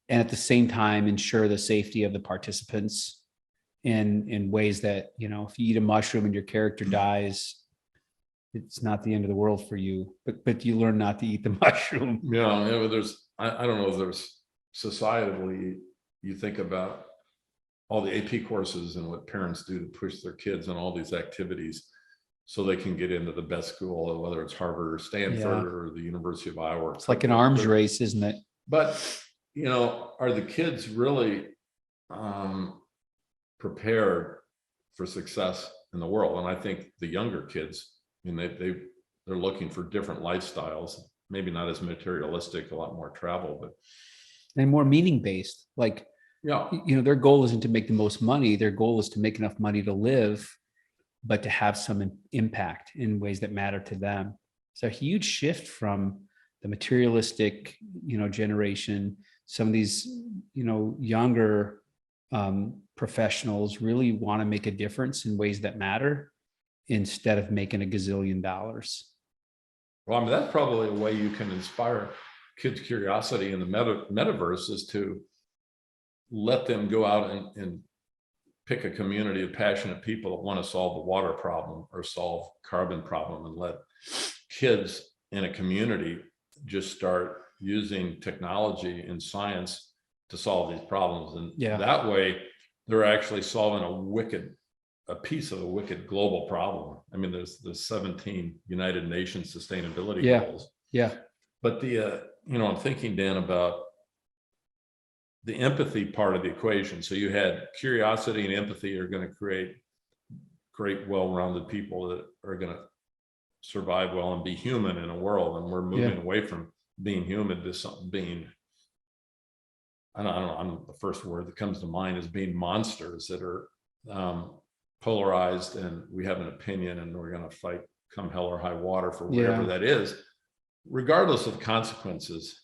and at the same time ensure the safety of the participants in ways that, if you eat a mushroom and your character dies, it's not the end of the world for you, but you learn not to eat the mushroom. Yeah, there's, I don't know if there's societally, you think about all the AP courses and what parents do to push their kids on all these activities so they can get into the best school, whether it's Harvard or Stanford or the University of Iowa. It's like an arms race, isn't it? But, are the kids really prepared for success in the world? And I think the younger kids, they're looking for different lifestyles, maybe not as materialistic, a lot more travel, and more meaning based. Like, their goal isn't to make the most money. Their goal is to make enough money to live, but to have some impact in ways that matter to them. It's a huge shift from the materialistic, generation. Some of these, younger professionals really want to make a difference in ways that matter instead of making a gazillion dollars. Well, that's probably a way you can inspire kids' curiosity in the metaverse, is to let them go out and pick a community of passionate people that want to solve the water problem or solve carbon problem, and let kids in a community just start using technology and science to solve these problems. And that way they're actually solving a piece of a wicked global problem. There's the 17 United Nations sustainability goals. Yeah. But I'm thinking, Dan, about the empathy part of the equation. So you had curiosity and empathy are going to create great, well-rounded people that are going to survive well and be human in a world. And we're moving away from being human to something being, I don't know, the first word that comes to mind is being monsters that are polarized, and we have an opinion and we're going to fight come hell or high water for whatever that is, regardless of consequences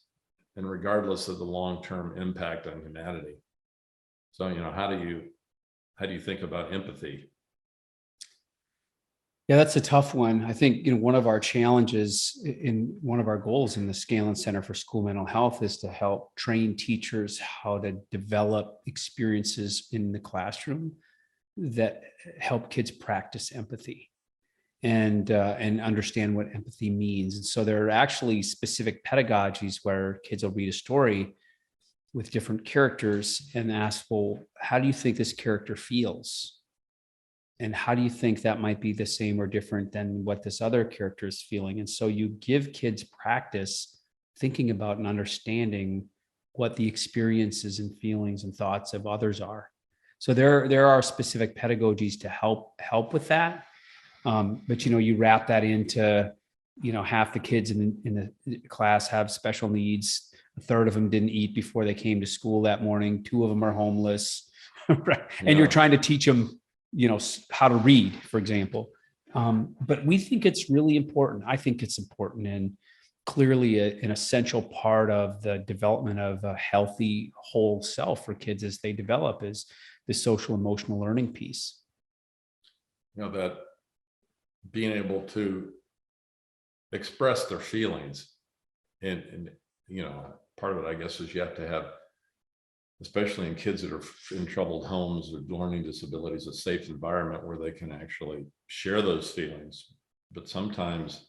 and regardless of the long-term impact on humanity. So, how do you think about empathy? Yeah, that's a tough one. I think, one of our challenges in one of our goals in the Scanlon Center for School Mental Health is to help train teachers how to develop experiences in the classroom that help kids practice empathy and understand what empathy means. And so there are actually specific pedagogies where kids will read a story with different characters and ask, well, how do you think this character feels? And how do you think that might be the same or different than what this other character is feeling? And so you give kids practice thinking about and understanding what the experiences and feelings and thoughts of others are. So there are specific pedagogies to help with that. But you wrap that into, half the kids in the class have special needs, A third of them didn't eat before they came to school that morning. 2 of them are homeless. Right. And you're trying to teach them, how to read, for example. But we think it's really important. I think it's important, and clearly an essential part of the development of a healthy whole self for kids as they develop is the social emotional learning piece. That being able to express their feelings, and part of it, I guess, is you have to have, especially in kids that are in troubled homes or learning disabilities, a safe environment where they can actually share those feelings. But sometimes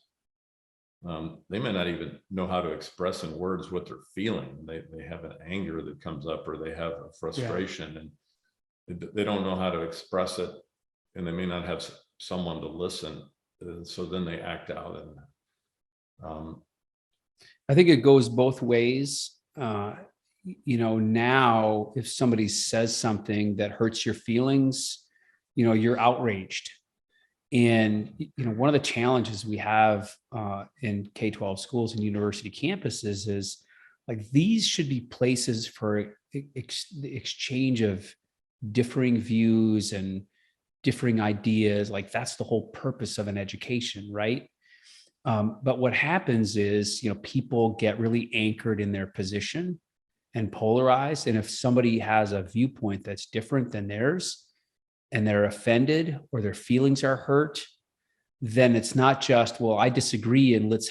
they may not even know how to express in words what they're feeling. They have an anger that comes up, or they have a frustration, and they don't know how to express it, and they may not have someone to listen. So then they act out. And I think it goes both ways. Now if somebody says something that hurts your feelings, you're outraged. And, one of the challenges we have in K-12 schools and university campuses is like, these should be places for the exchange of differing views and differing ideas. Like, that's the whole purpose of an education, right? But what happens is, people get really anchored in their position and polarized. And if somebody has a viewpoint that's different than theirs, and they're offended or their feelings are hurt, then it's not just, well, I disagree and let's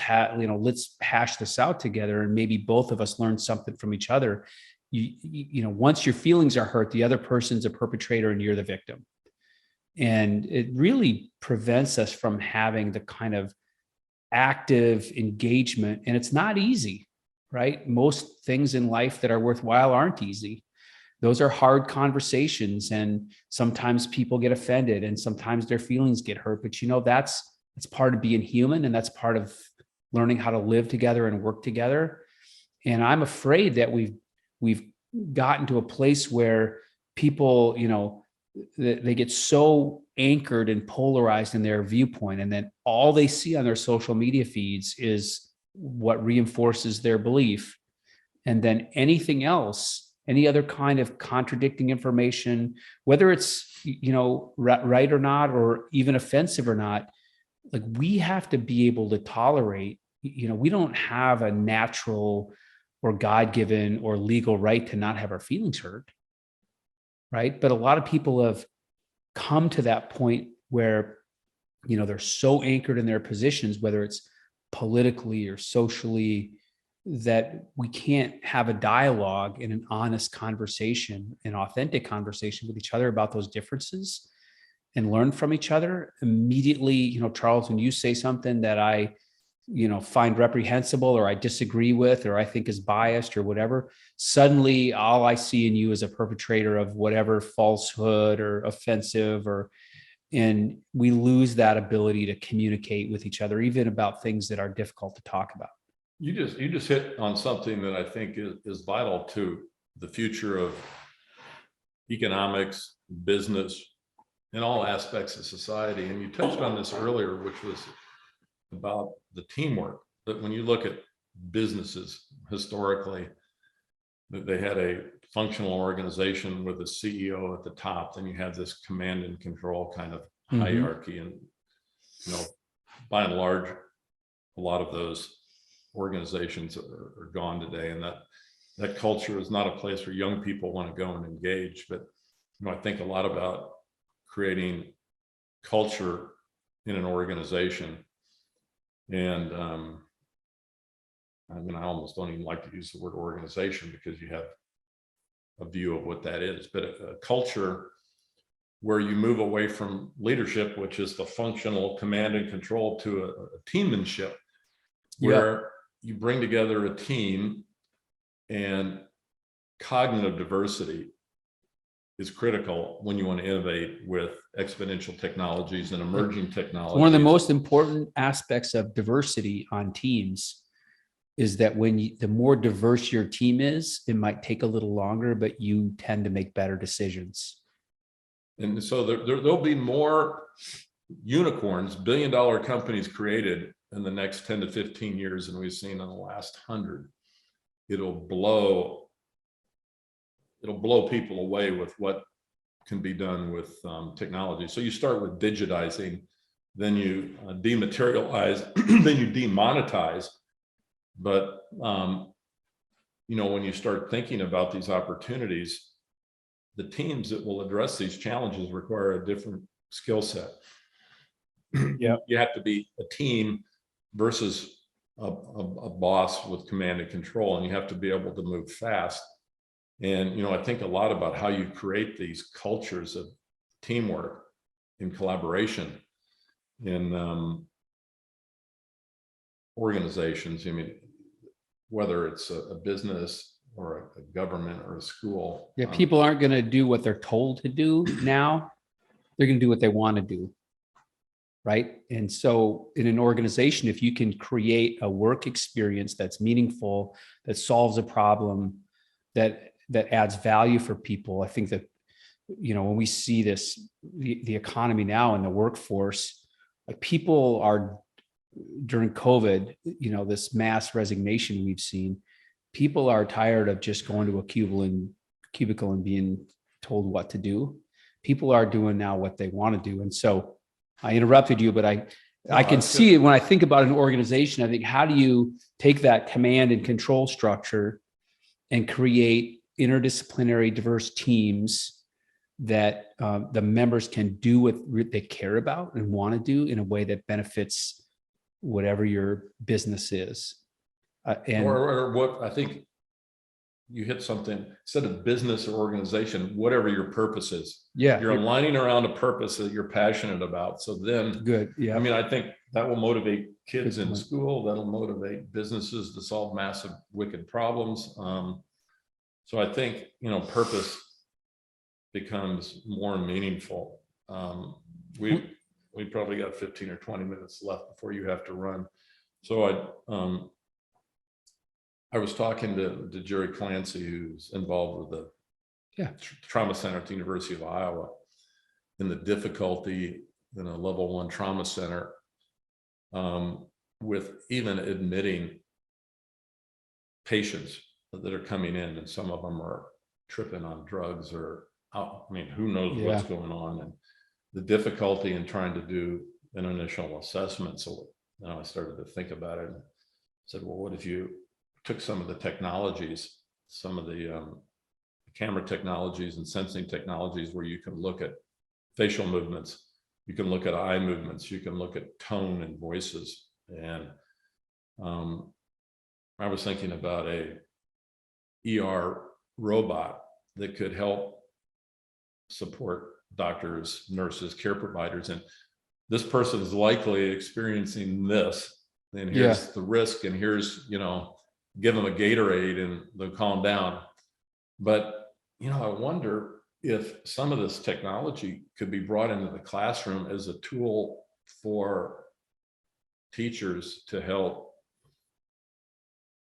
hash this out together, and maybe both of us learn something from each other. Once your feelings are hurt, the other person's a perpetrator and you're the victim. And it really prevents us from having the kind of active engagement. And it's not easy, right? Most things in life that are worthwhile aren't easy. Those are hard conversations, and sometimes people get offended and sometimes their feelings get hurt. But that's part of being human, and that's part of learning how to live together and work together. And I'm afraid that we've gotten to a place where people, they get so anchored and polarized in their viewpoint, and then all they see on their social media feeds is what reinforces their belief. And then anything else, any other kind of contradicting information, whether it's, right or not, or even offensive or not, like, we have to be able to tolerate, we don't have a natural or God-given or legal right to not have our feelings hurt. Right. But a lot of people have come to that point where, they're so anchored in their positions, whether it's politically or socially, that we can't have a dialogue and an honest conversation, an authentic conversation with each other about those differences and learn from each other. Immediately, Charles, when you say something that I, find reprehensible, or I disagree with, or I think is biased or whatever, suddenly all I see in you is a perpetrator of whatever falsehood or offensive, and we lose that ability to communicate with each other, even about things that are difficult to talk about. You just hit on something that I think is vital to the future of economics, business, and all aspects of society. And you touched on this earlier, which was about the teamwork. That when you look at businesses historically, that they had a functional organization with a CEO at the top, then you have this command and control kind of hierarchy. And by and large, a lot of those organizations are gone today, and that culture is not a place where young people want to go and engage. But I think a lot about creating culture in an organization. And I almost don't even like to use the word organization, because you have a view of what that is, but a culture where you move away from leadership, which is the functional command and control, to a teammanship, where you bring together a team. And cognitive diversity is critical when you want to innovate with exponential technologies and emerging technologies. One of the most important aspects of diversity on teams is that the more diverse your team is, it might take a little longer, but you tend to make better decisions. And so there'll be more unicorns, billion-dollar companies created in the next 10 to 15 years than we've seen in the last 100. it'll blow people away with what can be done with technology. So you start with digitizing, then you dematerialize, then you demonetize. But when you start thinking about these opportunities, the teams that will address these challenges require a different skill set. Yeah. You have to be a team versus a boss with command and control, and you have to be able to move fast. And I think a lot about how you create these cultures of teamwork and collaboration in organizations. I mean, whether it's a business or a government or a school. Yeah, people aren't going to do what they're told to do now. They're going to do what they want to do. Right. And so in an organization, if you can create a work experience that's meaningful, that solves a problem, that adds value for people, I think that, when we see this, the economy now and the workforce, like people are, during COVID, this mass resignation we've seen, people are tired of just going to a cubicle and being told what to do. People are doing now what they want to do. And so I interrupted you, but I can see it when I think about an organization. I think, how do you take that command and control structure and create interdisciplinary, diverse teams that the members can do what they care about and want to do in a way that benefits whatever your business is. Or what I think you hit something, instead of business or organization, whatever your purpose is. Yeah. You're aligning around a purpose that you're passionate about. So then, good. Yeah. I mean, I think that will motivate kids in school. That'll motivate businesses to solve massive, wicked problems. So I think, purpose becomes more meaningful. We probably got 15 or 20 minutes left before you have to run. So I was talking to Jerry Clancy, who's involved with the trauma center at the University of Iowa, and the difficulty in a level 1 trauma center with even admitting patients that are coming in, and some of them are tripping on drugs or who knows what's going on, and the difficulty in trying to do an initial assessment. So I started to think about it and said, well, what if you took some of the technologies, some of the camera technologies and sensing technologies, where you can look at facial movements, you can look at eye movements, you can look at tone and voices. And I was thinking about a ER robot that could help support doctors, nurses, care providers. And this person is likely experiencing this, and here's the risk, and here's, give them a Gatorade and they'll calm down. But, I wonder if some of this technology could be brought into the classroom as a tool for teachers to help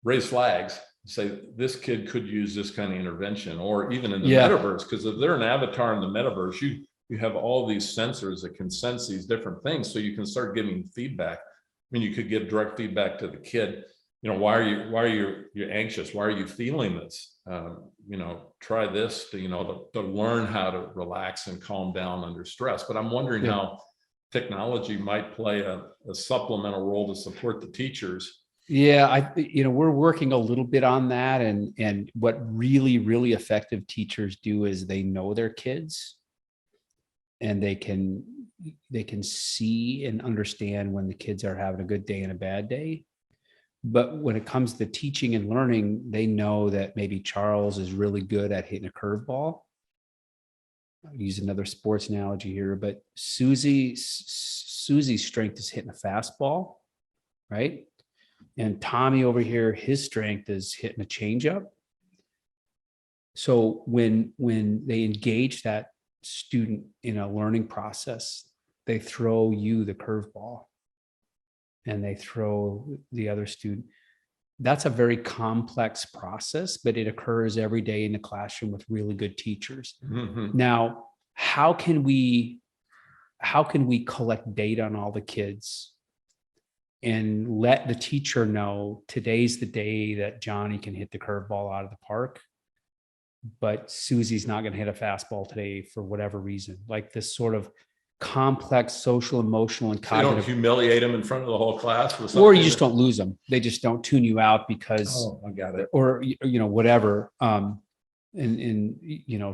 raise flags, say this kid could use this kind of intervention, or even in the metaverse, because if they're an avatar in the metaverse, you have all these sensors that can sense these different things, so you can start giving feedback. You could give direct feedback to the kid. Why are you anxious? Why are you feeling this? Try this to learn how to relax and calm down under stress. But I'm wondering how technology might play a supplemental role to support the teachers. Yeah, we're working a little bit on that, and what really, really effective teachers do is they know their kids, and they can see and understand when the kids are having a good day and a bad day. But when it comes to teaching and learning, they know that maybe Charles is really good at hitting a curveball. I'll use another sports analogy here, but Susie's strength is hitting a fastball, right? And Tommy over here, his strength is hitting a changeup. So when they engage that student in a learning process, they throw you the curveball and they throw the other student. That's a very complex process, but it occurs every day in the classroom with really good teachers. Mm-hmm. Now, how can we collect data on all the kids and let the teacher know today's the day that Johnny can hit the curveball out of the park, but Susie's not going to hit a fastball today for whatever reason. Like this sort of complex social, emotional, and So you don't cognitive. humiliate them in front of the whole class with Or you something just don't lose them. They just don't tune you out because, Oh, I got it. or, whatever. And,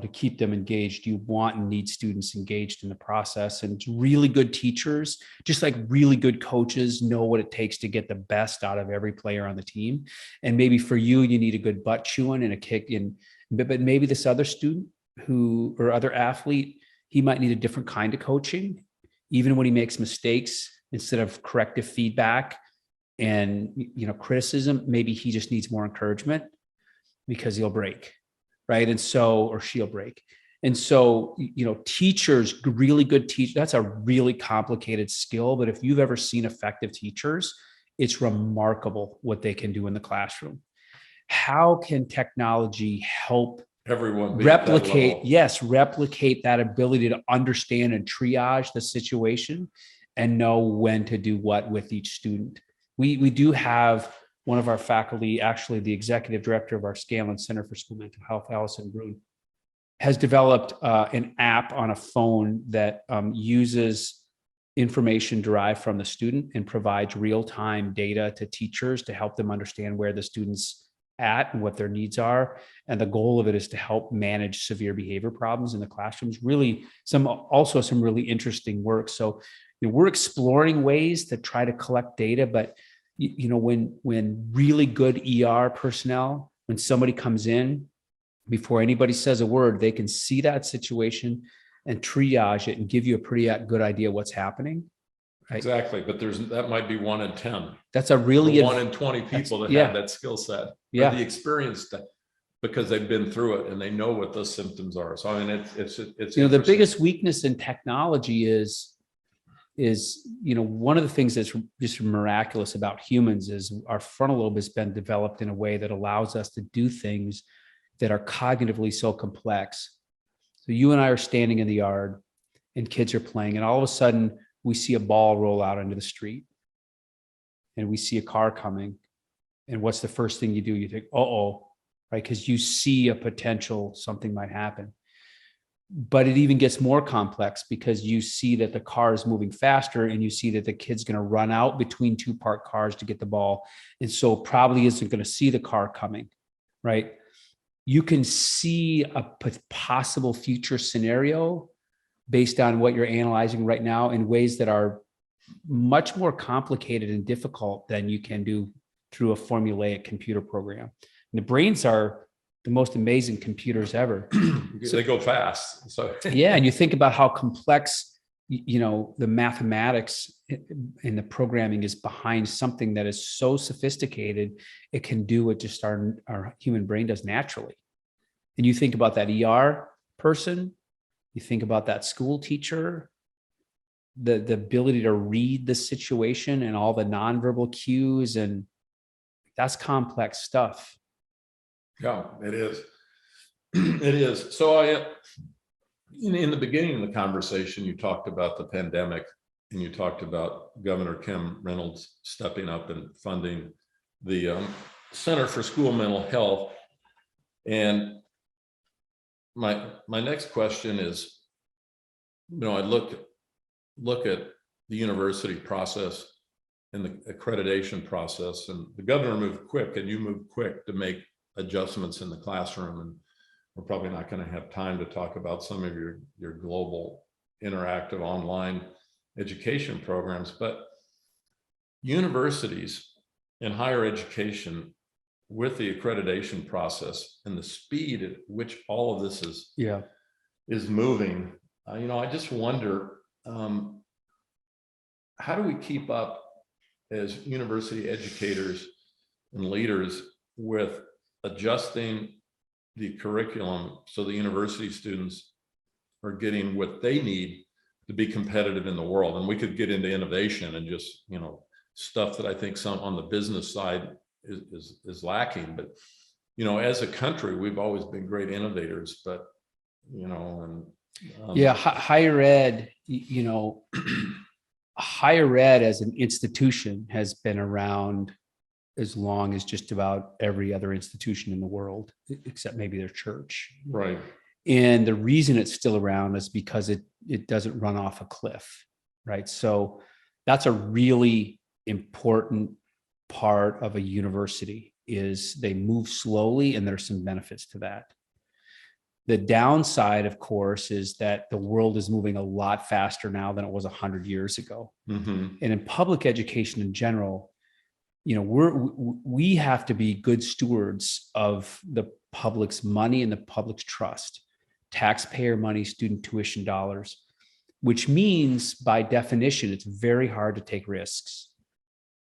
to keep them engaged, you want and need students engaged in the process. And really good teachers, just like really good coaches, know what it takes to get the best out of every player on the team. And maybe for you, you need a good butt chewing and a kick in, but maybe this other student or other athlete, he might need a different kind of coaching, even when he makes mistakes. Instead of corrective feedback and, criticism, maybe he just needs more encouragement because he'll break. Right. And so, or she'll break. And so, teachers, really good teachers, that's a really complicated skill. But if you've ever seen effective teachers, it's remarkable what they can do in the classroom. How can technology help Everyone replicate that ability to understand and triage the situation and know when to do what with each student? We do have one of our faculty, actually the executive director of our Scanlon Center for School Mental Health, Allison Brune, has developed an app on a phone that uses information derived from the student and provides real-time data to teachers to help them understand where the student's at and what their needs are. And the goal of it is to help manage severe behavior problems in the classrooms. Really, some really interesting work. So, we're exploring ways to try to collect data, but when really good ER personnel, when somebody comes in, before anybody says a word, they can see that situation and triage it and give you a pretty good idea what's happening. Right? Exactly. But that might be 1 in 10. That's a really 1 in 20 people that have that skill set. Yeah. Or the experience because they've been through it and they know what those symptoms are. So I mean, it's the biggest weakness in technology is one of the things that's just miraculous about humans is our frontal lobe has been developed in a way that allows us to do things that are cognitively so complex. So you and I are standing in the yard and kids are playing, and all of a sudden we see a ball roll out into the street and we see a car coming. And what's the first thing you do? You think, uh-oh, right? Because you see a potential something might happen. But it even gets more complex because you see that the car is moving faster and you see that the kid's going to run out between two parked cars to get the ball. And so probably isn't going to see the car coming, right? You can see a possible future scenario based on what you're analyzing right now in ways that are much more complicated and difficult than you can do through a formulaic computer program. And the brains are the most amazing computers ever. So they go fast. So yeah, and you think about how complex, the mathematics and the programming is behind something that is so sophisticated, it can do what just our human brain does naturally. And you think about that ER person, you think about that school teacher, the ability to read the situation and all the nonverbal cues, and that's complex stuff. Yeah, it is. It is. So in the beginning of the conversation, you talked about the pandemic and you talked about Governor Kim Reynolds stepping up and funding the Center for School Mental Health. And my next question is, I look at the university process and the accreditation process, and the governor moved quick and you moved quick to make adjustments in the classroom. And we're probably not going to have time to talk about some of your global interactive online education programs, but universities and higher education with the accreditation process and the speed at which all of this is moving, I just wonder, how do we keep up as university educators and leaders with adjusting the curriculum so the university students are getting what they need to be competitive in the world? And we could get into innovation and just, stuff that I think some on the business side is lacking. But, as a country, we've always been great innovators, but, higher ed, higher ed as an institution has been around as long as just about every other institution in the world, except maybe their church. Right. And the reason it's still around is because it doesn't run off a cliff, right? So that's a really important part of a university, is they move slowly, and there's some benefits to that. The downside, of course, is that the world is moving a lot faster now than it was 100 years ago. Mm-hmm. And in public education in general, we have to be good stewards of the public's money and the public's trust, taxpayer money, student tuition dollars, which means by definition, it's very hard to take risks.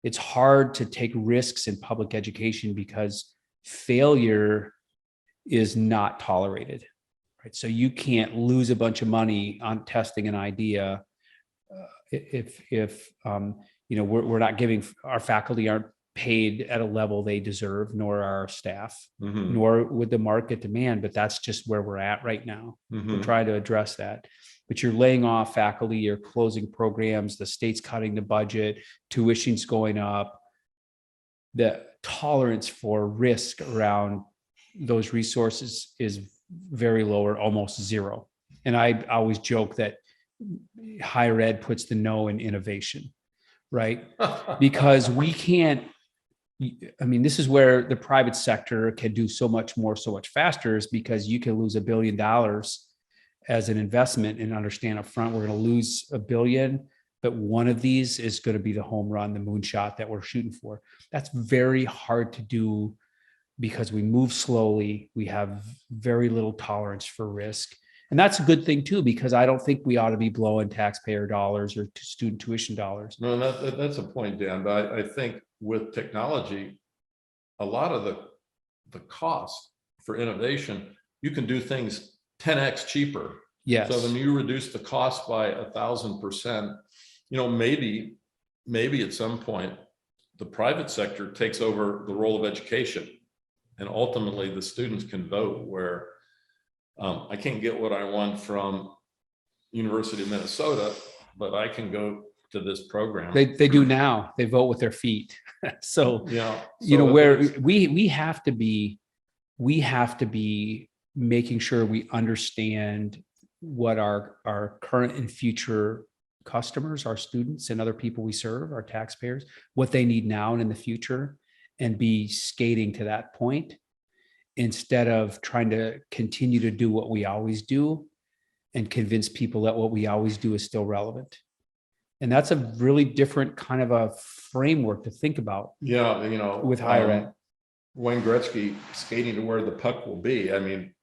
It's hard to take risks in public education because failure is not tolerated, right? So you can't lose a bunch of money on testing an idea if we're not giving, our faculty aren't paid at a level they deserve, nor our staff, Mm-hmm. nor would the market demand. But that's just where we're at right now. Mm-hmm. We're trying to address that. But you're laying off faculty, you're closing programs, the state's cutting the budget, tuition's going up. The tolerance for risk around those resources is very low, or almost zero. And I always joke that higher ed puts the no in innovation, right? Because we can't, this is where the private sector can do so much more, so much faster, is because you can lose $1 billion as an investment and understand up front, we're going to lose $1 billion, but one of these is going to be the home run, the moonshot that we're shooting for. That's very hard to do because we move slowly. We have very little tolerance for risk. And that's a good thing too, because I don't think we ought to be blowing taxpayer dollars or student tuition dollars. No, that's a point, Dan. But I think with technology, a lot of the cost for innovation, you can do things 10x cheaper. Yes. So when you reduce the cost by 1,000%, maybe at some point the private sector takes over the role of education, and ultimately the students can vote. Where I can't get what I want from University of Minnesota, but I can go to this program. They do now. They vote with their feet. So, Yeah. where we have to be making sure we understand what our current and future customers, our students and other people we serve, our taxpayers, what they need now and in the future, and be skating to that point instead of trying to continue to do what we always do and convince people that what we always do is still relevant. And that's a really different kind of a framework to think about. Yeah, with higher ed. Wayne Gretzky skating to where the puck will be. I mean,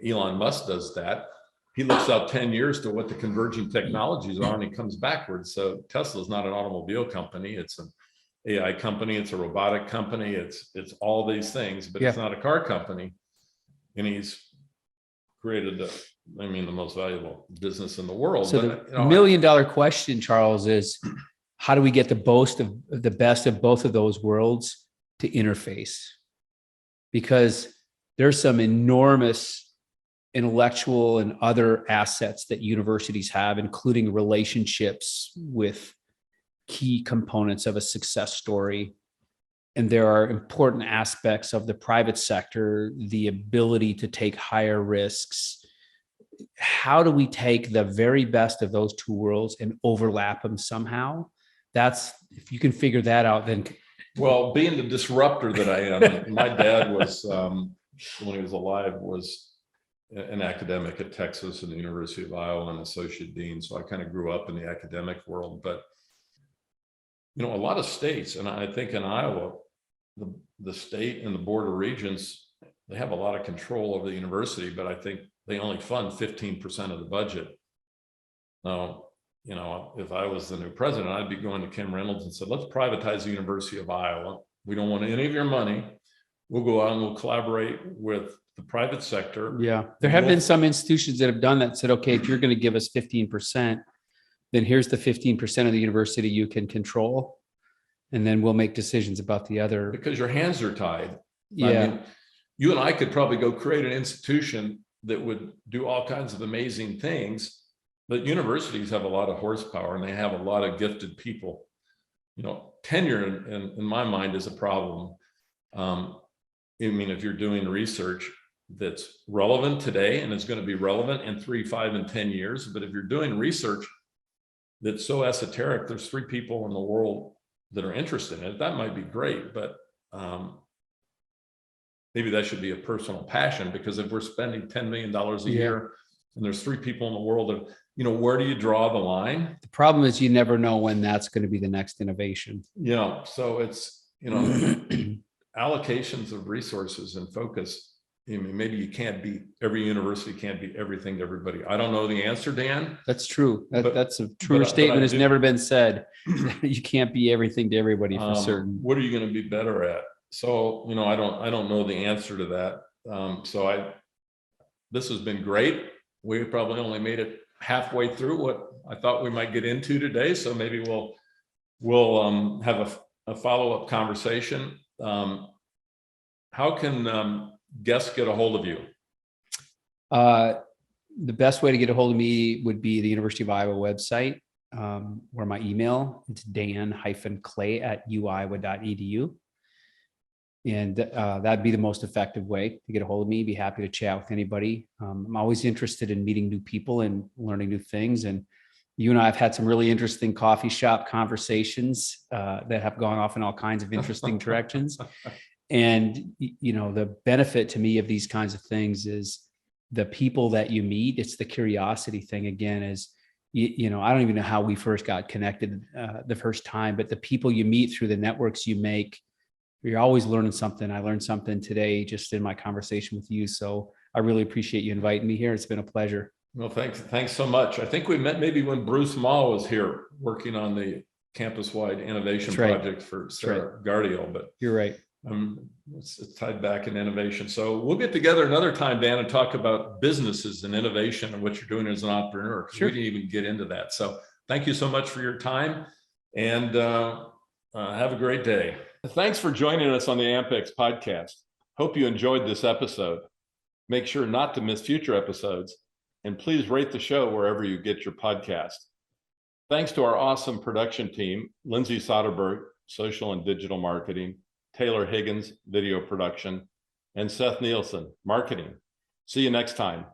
Elon Musk does that. He looks out 10 years to what the converging technologies are, and he comes backwards. So Tesla's not an automobile company. It's an AI company. It's a robotic company. It's all these things, but It's not a car company. And he's created the most valuable business in the world. So the $1 million question, Charles, is how do we get the best of both of those worlds to interface? Because there's some enormous intellectual and other assets that universities have, including relationships with key components of a success story. And there are important aspects of the private sector, the ability to take higher risks. How do we take the very best of those two worlds and overlap them somehow? If you can figure that out, then. Well, being the disruptor that I am, my dad was, when he was alive, was an academic at Texas and the University of Iowa, and associate dean. So I kind of grew up in the academic world. But, a lot of states, and I think in Iowa, the state and the board of regents, they have a lot of control over the university, but I think they only fund 15% of the budget. Now, if I was the new president, I'd be going to Kim Reynolds and said, let's privatize the University of Iowa. We don't want any of your money. We'll go out and we'll collaborate with the private sector. Yeah. There have been some institutions that have done that, said, okay, if you're going to give us 15%, then here's the 15% of the university you can control. And then we'll make decisions about the other. Because your hands are tied. Yeah. You and I could probably go create an institution that would do all kinds of amazing things. But universities have a lot of horsepower and they have a lot of gifted people. Tenure in my mind is a problem. I mean, if you're doing research that's relevant today and it's going to be relevant in 3, 5, and 10 years, but if you're doing research that's so esoteric, there's 3 people in the world that are interested in it, that might be great, but maybe that should be a personal passion, because if we're spending $10 million a year and there's 3 people in the world that, where do you draw the line? The problem is you never know when that's going to be the next innovation. So it's, allocations of resources and focus. I mean, maybe you can't be, every university can't be everything to everybody. I don't know the answer, Dan. That's true. That's a truer statement has never been said. You can't be everything to everybody for certain. What are you going to be better at? So, I don't know the answer to that. This has been great. We probably only made it halfway through what I thought we might get into today. So maybe we'll have a follow-up conversation. How can guests get a hold of you? The best way to get a hold of me would be the University of Iowa website, where my email, it's dan-clay@uiowa.edu. And that'd be the most effective way to get a hold of me. Be happy to chat with anybody. I'm always interested in meeting new people and learning new things. And you and I have had some really interesting coffee shop conversations that have gone off in all kinds of interesting directions. And, the benefit to me of these kinds of things is the people that you meet. It's the curiosity thing again, is, I don't even know how we first got connected the first time, but the people you meet through the networks you make, you're always learning something. I learned something today just in my conversation with you. So I really appreciate you inviting me here. It's been a pleasure. Well, thanks so much. I think we met maybe when Bruce Ma was here working on the campus-wide innovation project for Sarah Gardiel, but you're right. It's tied back in innovation. So we'll get together another time, Dan, and talk about businesses and innovation and what you're doing as an entrepreneur, because we didn't even get into that. So thank you so much for your time, and have a great day. Thanks for joining us on the AMPx Podcast. Hope you enjoyed this episode. Make sure not to miss future episodes, and please rate the show wherever you get your podcast. Thanks to our awesome production team, Lindsay Soderberg, social and digital marketing, Taylor Higgins, video production, and Seth Nielsen, marketing. See you next time.